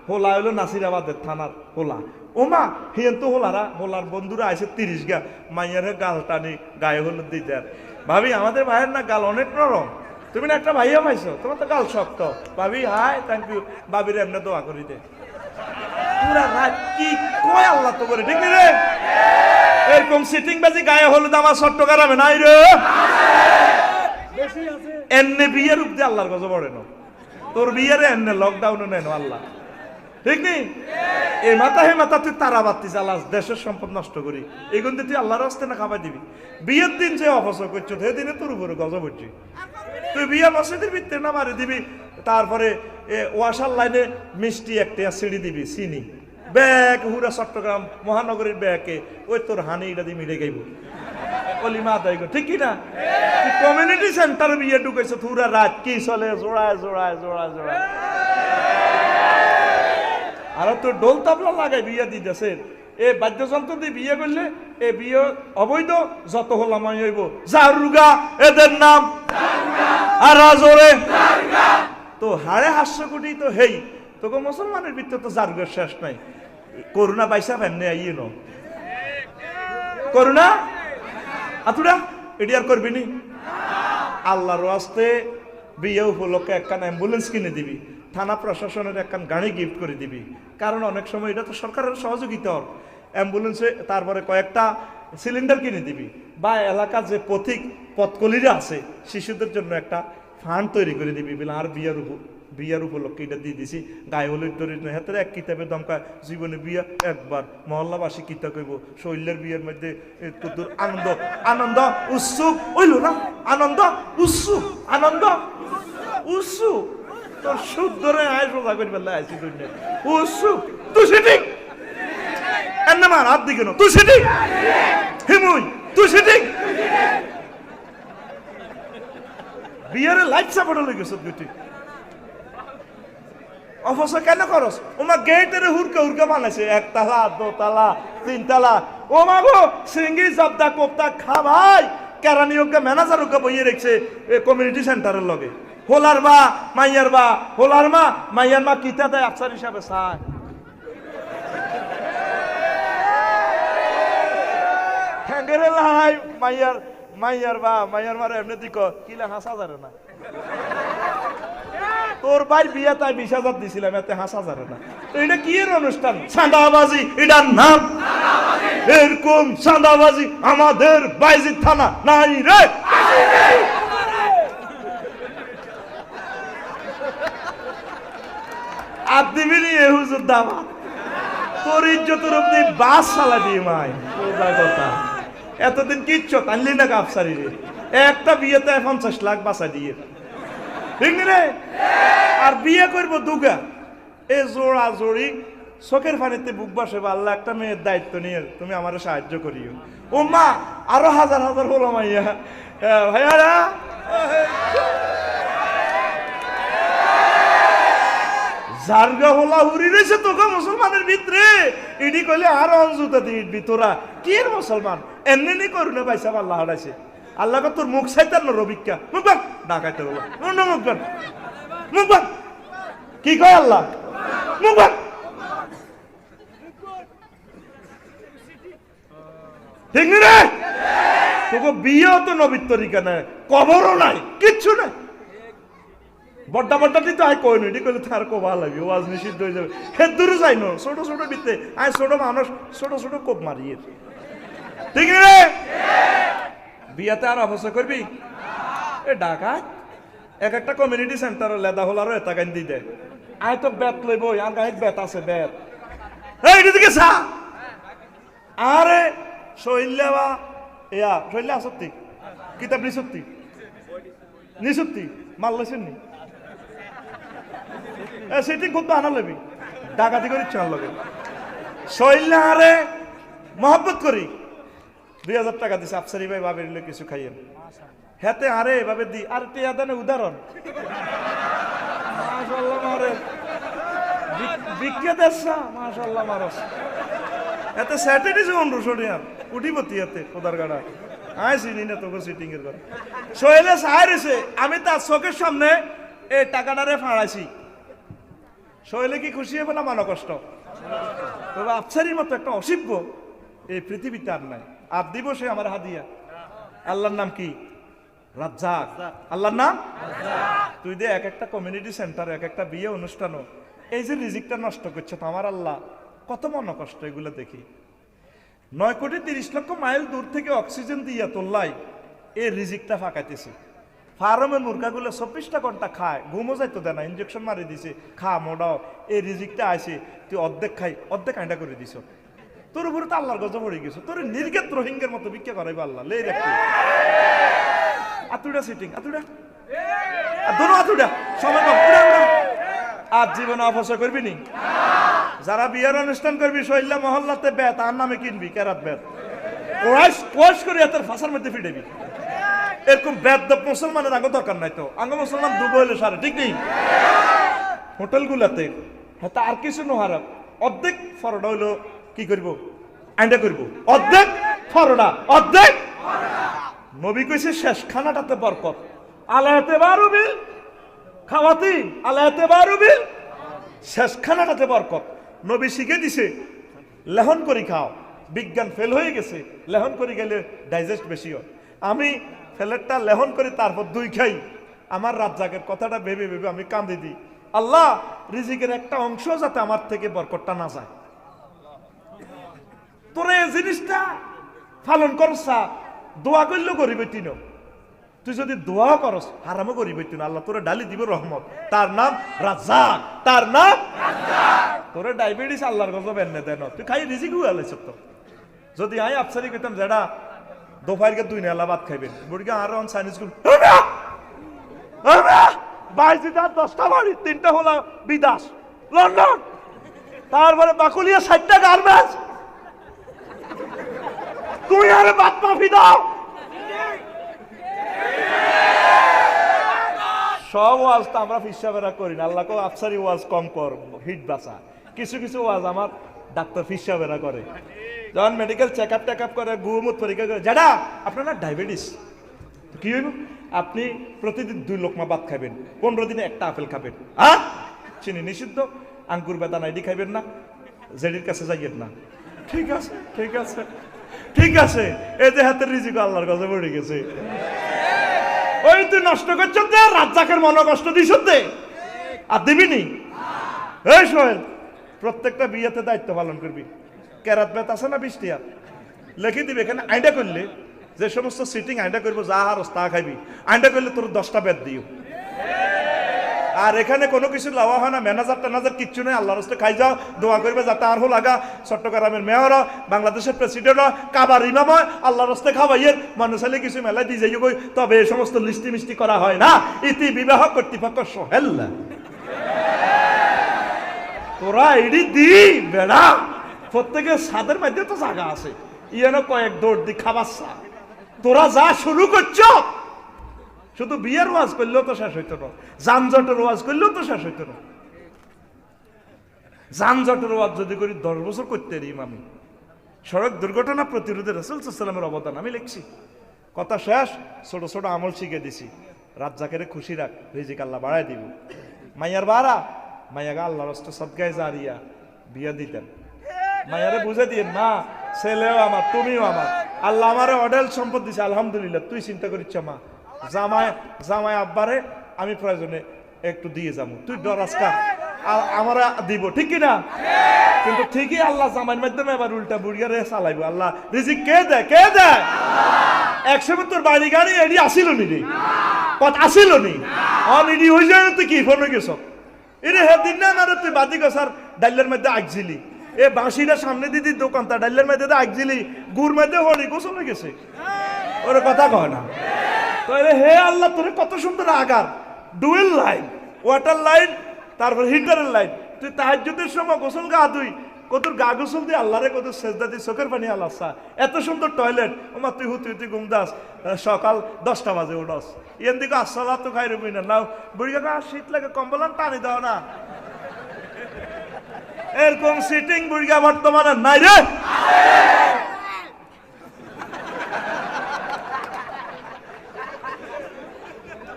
হোলা হইলো নাসিরাবাদের থানার হোলা। ওমা হিয়েন তো হোলারা হোলার বন্ধুরা আইসে 30 গা মাইয়ার গাল টানি গায়ে হলুদ দিতে। আর ভাবি আমাদের ভাইয়ের না গাল অনেক নরম। তুমি না একটা ভাইয়া পাইছো, তোমার তো গাল শক্ত। ভাবি হাই থ্যাংক ইউ, ভাবির এমনি দোয়া করি দে। পুরা রাত কি কয় আল্লাহ তো করে, ঠিক রে? এরকম সিটিং বাজি গায়ে হলুদ আমার চট্টগ্রামে নাই রে। এনে বিয়ের উপদে আল্লাহর গজব পড়ে না। তোর বিয়ের এনে লকডাউনে নেন আল্লাহ, ঠিক নেই? এই মাথা হে মাথা তুই তারা বাত্তি চালাস, দেশের সম্পদ নষ্ট করি। এগুন তুই আল্লাহর রাস্তে না খাবার দিবি। বিয়ের দিন যে অপচয় করছো সেদিনে তোর উপরে গজব হচ্ছে। তুই বিয়ে মসজিদের ভিতরে না মারি দিবি, তারপরে ওয়াশার লাইনে মিষ্টি একটা সিঁড়ি দিবি, চিনি ব্যাগ হুরা চট্টগ্রাম মহানগরীর ব্যাগে ওই তোর হানি এটা দিয়ে মিলে গাইব অলিমা আদায় কর, ঠিক কিনা? তুই কমিউনিটি সেন্টারে বিয়ে ঢুকেছ, পুরা রাত কি চলে জোড়ায় জোড়ায় জোড়ায় জোড়ায়। আর তোর ডোল তাবলা লাগাই বিয়ে দিতেছে। এ বাদ্যযন্ত্র দিয়ে বিয়ে করলে এ বিয়ে অবৈধ। যত হলামাই হইব জারুগা, এদের নাম আর রাজরে তো হাড়ে হাস্যকুটি তো হেই। তোকে মুসলমানের ভিতরে তো জারুগার শেষ নাই। করুণা পাইসা ফেমনে আইয়ে ন করুণা আতুরা এটি আর করবি নি। আল্লাহর ওয়াস্তে বিয়ে উপলক্ষে একখান অ্যাম্বুলেন্স কিনে দিবি, থানা প্রশাসনের একখান গাড়ি গিফট করে দিবি। কারণ অনেক সময় এটা তো সরকারের সহযোগিতা। অ্যাম্বুলেন্সে তারপরে কয়েকটা সিলিন্ডার কিনে দিবি, বা এলাকার যে পথকলিরা আছে শিশুদের জন্য একটা ফান্ড তৈরি করে দিবি। বলে আর বিয়ার উপলক্ষে এটা দিয়ে দিছি। গায়ে হলুদ তরিত হাতের এক কিতাবে দমকায় জীবনে বিয়া একবার। মহল্লাবাসী কিতা কইব শৈলের বিয়ের মধ্যে তোর আনন্দ আনন্দ উৎসুক হইল না, আনন্দ উৎসুক আনন্দ উৎসুক। তোর সুদ ধরে আয় সোজা করি বেলা আইসি দুনিয়া উৎসুক। তুই সেটি এনে মার হাত দিকে না, তুই সেটি হিমুই, তুই সেটি বিয়ারে লাইট সাপোর্ট হয়ে গেছ দুটি। অবশ্য কেন করস ওমা গেটের হুরকা হুরকা বানাইছে 1 তালা 2 তালা 3 তালা ও মাগো সিঙ্গি জব্দা কোপ্তা খাবাই কেরানি ওকে ম্যানেজার ওকে বইয়ে রেখেছে কমিউনিটি সেন্টারের লগে হোলার মা হোলার মা মাইয়ার মা কিতা দেয় আফসার হিসাবে চায় ঠ্যাঙ্গেরে লাই মাইয়ার মারে এমনি দিক কিলা 5,000 না তোর ভাই বিয়ে তাই 20,000 দিছিলাম এতে 5,000 না এটা কি এর অনুষ্ঠান চাঁদাবাজি এটার নাম এরকম চাঁদাবাজি আমাদের বাইজিদ থানা নাই রে আর দিবিনি এ হুজুর দামা তোর ইজ্জতের উপরে বাস চালা দিয়ে মাই সোজা কথা এতদিন কিচ্ছু আনলি না কাপসারি রে একটা বিয়েতে 50 লাখ বাঁচা দিয়ে ঠিক রে আর বিয়ে করবো দুগা এ জোড়া জোড়ি চোখের পানিতে বুক বাসে আল্লাহ একটা মেয়ের দায়িত্ব নিয়ে তুমি আমার সাহায্য করিও ও মা আরো হাজার হাজার হলো মাইয়া ভাইয়ারা জারগা হোলা হুরি রয়েছে তোকে মুসলমানের ভিতরে ইডি কইলে আর অঞ্জুতা দিবি তোরা কি এর মুসলমান এমনি করুন পাইসা আল্লাহ হারাইছে আল্লাহ তোর মুখ সাইতার না রবিকা মুখ বাক ডাকাইতে বলো মুখ বাক কি কয় আল্লাহ মুখ বাক ঠিক রে তোকে বিয়েও তো নবীর তরিকা নাই কবরও নাই কিচ্ছু নাই বড্ডা তো আই কই নি কইলে তার কো ভালো লাগবে ওয়াজ নিষিদ্ধ হয়ে যাবে হে দূরে যাই না ছোট ছোট বিতে আই ছোট মানুষ ছোট কোপ মারি ঠিক রে বিয়াতে আর অবস্থা করবি এ ঢাকা একটা কমিউনিটি সেন্টার লেদা হলারও এটা গান দি দে আই তো বেত লইব আর গায়ে বেত আছে বেত এই দিকে সা আরে শৈল্যা শৈল্যা সত্যি কিতাব নি সত্যি মাল লইছেন নি সেটিং করতে আনা লবি ডাকাতি করে ইচ্ছা লগে শৈল্যা আরে মহব্বত করি 2,000 টাকা দিছে আফসারি ভাই বাবের কিছু খাইয়েন হেতে আরে এভাবে দি আর টিয়া দেন উদাহরণ মাশাআল্লাহ মারে বিক্কে দেশা মাশাআল্লাহ মারস এতে স্যাটারডে যে 1500 টাকা উঠিবতি এতে খোদার গাড়া আই চিনি না তোকে সিটিং এর করে সোহেলে সাহারেছে আমি তার চোখের সামনে এই টাকাটারে ফাড়াইছি সোহেলে কি খুশি হবে না মানো কষ্ট তবে আফসারির মতো একটা অসিব্য এই পৃথিবীতে আর নাই আর দিবসে আমার হাদিয়া আল্লাহর নাম কি রাজ্জাক আল্লাহর নাম তুই দে এক একটা কমিউনিটি সেন্টার এক একটা বিয়ে অনুষ্ঠানও এই যে রিজিকটা নষ্ট করছে তো আমার আল্লাহ কত মন কষ্ট এগুলো দেখি 9,30,00,000 মাইল দূর থেকে অক্সিজেন দিয়া তোল্লাই এই রিজিকটা ফাঁকাইতেছে ফার্মের মুরগাগুলো 24টা ঘন্টা খায় ঘুমো যাইতো দেয় না ইঞ্জেকশন মারি দিছে খা মোড়াও এই রিজিকটা আসে তুই অর্ধেক খাই অর্ধেক আইডা করে দিছ তোর উপরে তো আল্লাহর গজব পড়ে গেছে তোর নির্গেত রোহিঙ্গার মতো ভিক্ষা করাইবা আল্লাহ লে রাখতে আতুডা সিটিং আতুডা দোনো আতুডা সময় কম আর জীবনে অপচয় করবি নি যারা বিয়ের অনুষ্ঠান করবি শৈল্যা মহল্লাতে বেত আর নামে কিনবি কেরাত বেত কোয়াশ করে এত ফাঁসার মধ্যে ফিটেবি এরকম বেদ মুসলমানের আগে দরকার নাই তো আগে মুসলমান দুবো হইলে সারে ঠিক নেই হোটেলগুলাতে হ্যাঁ আর কিছু নোহার অর্ধেক ফরডা হইলো কি করব আইনটা করব অর্ধেক ফরডা অর্ধেক নবী কইছে শেষ খানাটাতে বরকত আলায়াতে বারুবিল খাওয়াতি আলায়াতে বারুবিল শেষ খানাটাতে বরকত নবী শিখে দিছে লেহন করি খাও বিজ্ঞান ফেল হয়ে গেছে লেহন করে গেলে ডাইজেস্ট বেশি হয় আমি ফেলেরটা লেহন করে তারপর 2 খাই আমার রাজ্জাকের কথাটা ভেবে ভেবে আমি কাঁদি দিই আল্লাহ রিজিকের একটা অংশ যাতে আমার থেকে বরকতটা না যায় তোরে এই জিনিসটা পালন করছা দোয়া করলেও করিবে তিন তুই যদি দোয়া করস হারামও করিবে তিন আল্লাহ তোরে ডালি দিব রহমত তার নাম রাজ্জাক তার নাম তোরে ডায়াবেটিস আল্লাহর গজব এনে দেন তুই খাই রিজিক হুয়ালেছ তো যদি আই আফসারি কইতাম যেটা দোফাইরকে 2 নেলা ভাত খাইবেন বুড়িকে আর অন চাইনিজ গুলো বাইজিদার 10টা বাড়ি 3টা হলো বিদাস লন্ডন তারপরে বাকুলিয়া 60টা গার্মেন্টস তুই আরে বাত মাফি দাও সব ওয়াজ তো আমরা ফিসাবেরা করি না, আল্লাহকে আফসারি ওয়াজ কম কর, হিট বাঁচা। কিছু কিছু ওয়াজ আমার ডাক্তার ফিসাবেরা করে, যখন medical check up take up করে, গুমুত পরীক্ষা করে, যারা আপনার না ডায়াবেটিস, কি হইব? আপনি প্রতিদিন 2 লোকমা ভাত খাবেন, 15 দিনে একটা আপেল খাবেন, চিনি নিষিদ্ধ, আঙ্কুর বেদানা এডি খাইবেন না, জেডির কাছে যাইয়েন না। ঠিক আছে, ঠিক আছে, ঠিক আছে, এই যে হাতের রিজিক আল্লাহর কাছে পড়ে গেছে। ওই তুই নষ্ট করছ, রাজ্জাকের মনে কষ্ট দিস, আর দিবিনি। এই সোহেল, প্রত্যেকটা বিয়েতে দায়িত্ব পালন করবি। কেরাত বেত আছে না 20 টিয়া লেখি দিবি, এখানে আইডা করলে যে সমস্ত সিটিং আইডা করবো, যা আর তা খাইবি, আইডা করলে তোর 10টা বেত দিও। আর এখানে কোনো কিছু লাওয়া হয় না, ম্যানেজার ট্যানেজার কিচ্ছু নেই, আল্লাহর রাস্তায় খাই যাও, দোয়া করবে যাতে আর হল আগা। চট্টগ্রামের মেয়র, বাংলাদেশের প্রেসিডেন্ট, কাবার ইমাম হয়, আল্লাহর রাস্তায় খাওয়াইয়ের মানুষ হলে কিছু মেলায় দিয়ে যাই কই, তবে এই সমস্ত লিস্টি মিষ্টি করা হয় না। ইতি বিবাহ কর্তৃপক্ষ সোহেল, তোরা এডি দি বেড়া, প্রত্যেকের ছাদের মধ্যে তো জায়গা আছে, ইয়েনো কয়েক দৌড় দি খাবাসা। তোরা যা শুরু করছ, শুধু বিয়ের ওয়াজ করলেও তো শেষ হইতো না, যানজটের ওয়াজ করলেও তো শেষ হইতো না। যানজটের ওয়াজ যদি করি 10 বছর করতে পারি আমি। সড়ক দুর্ঘটনা প্রতিরোধে রাসূল সাল্লাল্লাহু আলাইহি ওয়াসাল্লামের অবদান আমি লিখছি, কথা শেষ। ছোট ছোট আমল শিখে দিছি, রাজ্জাকের খুশি রাখ, রিজিক আল্লাহ বাড়াই দিব। মাইয়ার বাড়া, মাইয়াগা আল্লাহ রাস্তা সদকায়ে জারিয়া বিয়া দিতেন, মাইয়ারে বুঝে দিয়ে, মা ছেলেও আমার, তুমিও আমার, আল্লাহ আমারে অডেল সম্পদ দিছে, আলহামদুলিল্লাহ, তুই চিন্তা করিস মা, জামাই আব্বারে আমি প্রয়োজনে একটু দিয়ে যাবো, তুই ডরাসকা আমরা দিব, ঠিক কিনা? কিন্তু ঠিকই আল্লাহ জামাইয়ের মাধ্যমে এবার উল্টা বুড়িয়ারে চালাইবো। আল্লাহ রিজিক কে দেয়? কে দেয়? 100 তোর বাড়ি গাড়ি এডি আসিল নি রে, কত আসিল নি, অনিডি হয়ে যায় তুই কি ফোন গেছ এরে, হে দিন না না তুই বাদি গছার ডাইলের মধ্যে আগছিলি, এ বাঁশিটা সামনে দিদি দোকানটা ডাইলের মধ্যে আগছিলি, গুড় মধ্যে হলি গোসল হয়ে গেছে, ওরে কথা কয় না। তাহলে হে আল্লাহ, তোরে কত সুন্দর agar, dual line, water line, তারপর হিটারের লাইন, তুই তাহাজ্জুদের সময় গোসল গা তুই কতর গা গোসল দিয়ে আল্লাহরে কত সেজদা দিয়ে চোখের পানি আল্লাহ সা, এত সুন্দর টয়লেট, ওমা তুই তুই ঘুমদাস, সকাল 10টা বাজে উঠস, এর দিকে আসলা তো খাই রবি না, নাও বুড়ি কাকা শীত লাগে কম্বলান টানি দাও না, এরকম সিটিং বুড়িগা বর্তমানে নাই রে।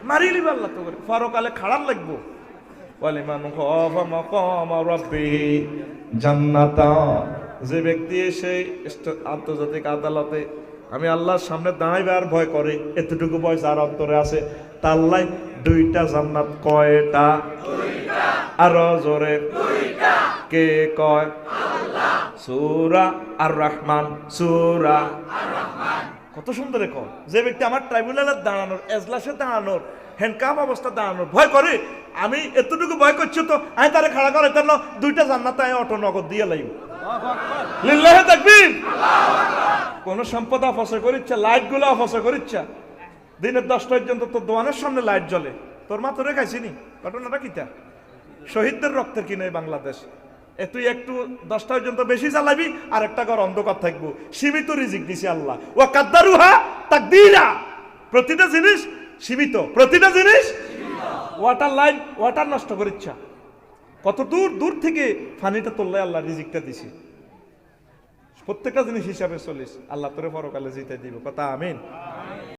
মারিলি আল্লাহ তো করে পরকালে খাড়ার লাগবো। ওয়ালিমান খাফা মাকাম রাব্বিহি জান্নাতান, যে ব্যক্তি সেই আন্তর্জাতিক আদালতে আমি আল্লাহর সামনে দাঁড়াইবে আর ভয় করে, এতটুকু ভয় যার অন্তরে আছে, তার লাই 2টা জান্নাত। কয়টা? 2টা। আরো জোরে, 2টা। কে কয়? আল্লাহ। সূরা আর রহমান, সূরা আর রহমান। কত সুন্দর কয়, যে ব্যক্তি আমার ট্রাইব্যুনালে দাঁড়ানোর, এজলাসে দাঁড়ানোর, হ্যান্ডকাম অবস্থা দাঁড়ানোর ভয় করে, আমি এতটুকু ভয় করছি তো আমি তারে খাড়া করে তার 2টা জান্নাত আমি অটো নগদ দিয়ে লাইব। লিল্লাহি তাকবীর। কোন সম্পদ অপচয় করিচ্ছা, লাইট গুলো অপচয় করিচ্ছা, দিনের 10টা পর্যন্ত তোর দোকানের সামনে লাইট জ্বলে, তোর মা তোরে খাইছিনি, ঘটনাটা কিটা? শহীদদের রক্তের কিনে বাংলাদেশ, তুই একটু 10টা পর্যন্ত বেশি জ্বালাবি, আর একটা ঘর অন্ধকার থাকবো, সীমিত রিজিক দিছে আল্লাহ। ওয়া কাদ্দারুহা তাকদীরা, প্রতিটা জিনিস সীমিত, প্রতিটা জিনিস। ওয়াটার লাইন, ওয়াটার নষ্ট করিচ্ছা, কত দূর দূর থেকে পানিটা তুললে আল্লাহ রিজিকটা দিছে। প্রত্যেকটা জিনিস হিসাবে চলিস, আল্লাহ তোরে পরকালে জিতে দিব, কথা আমিন।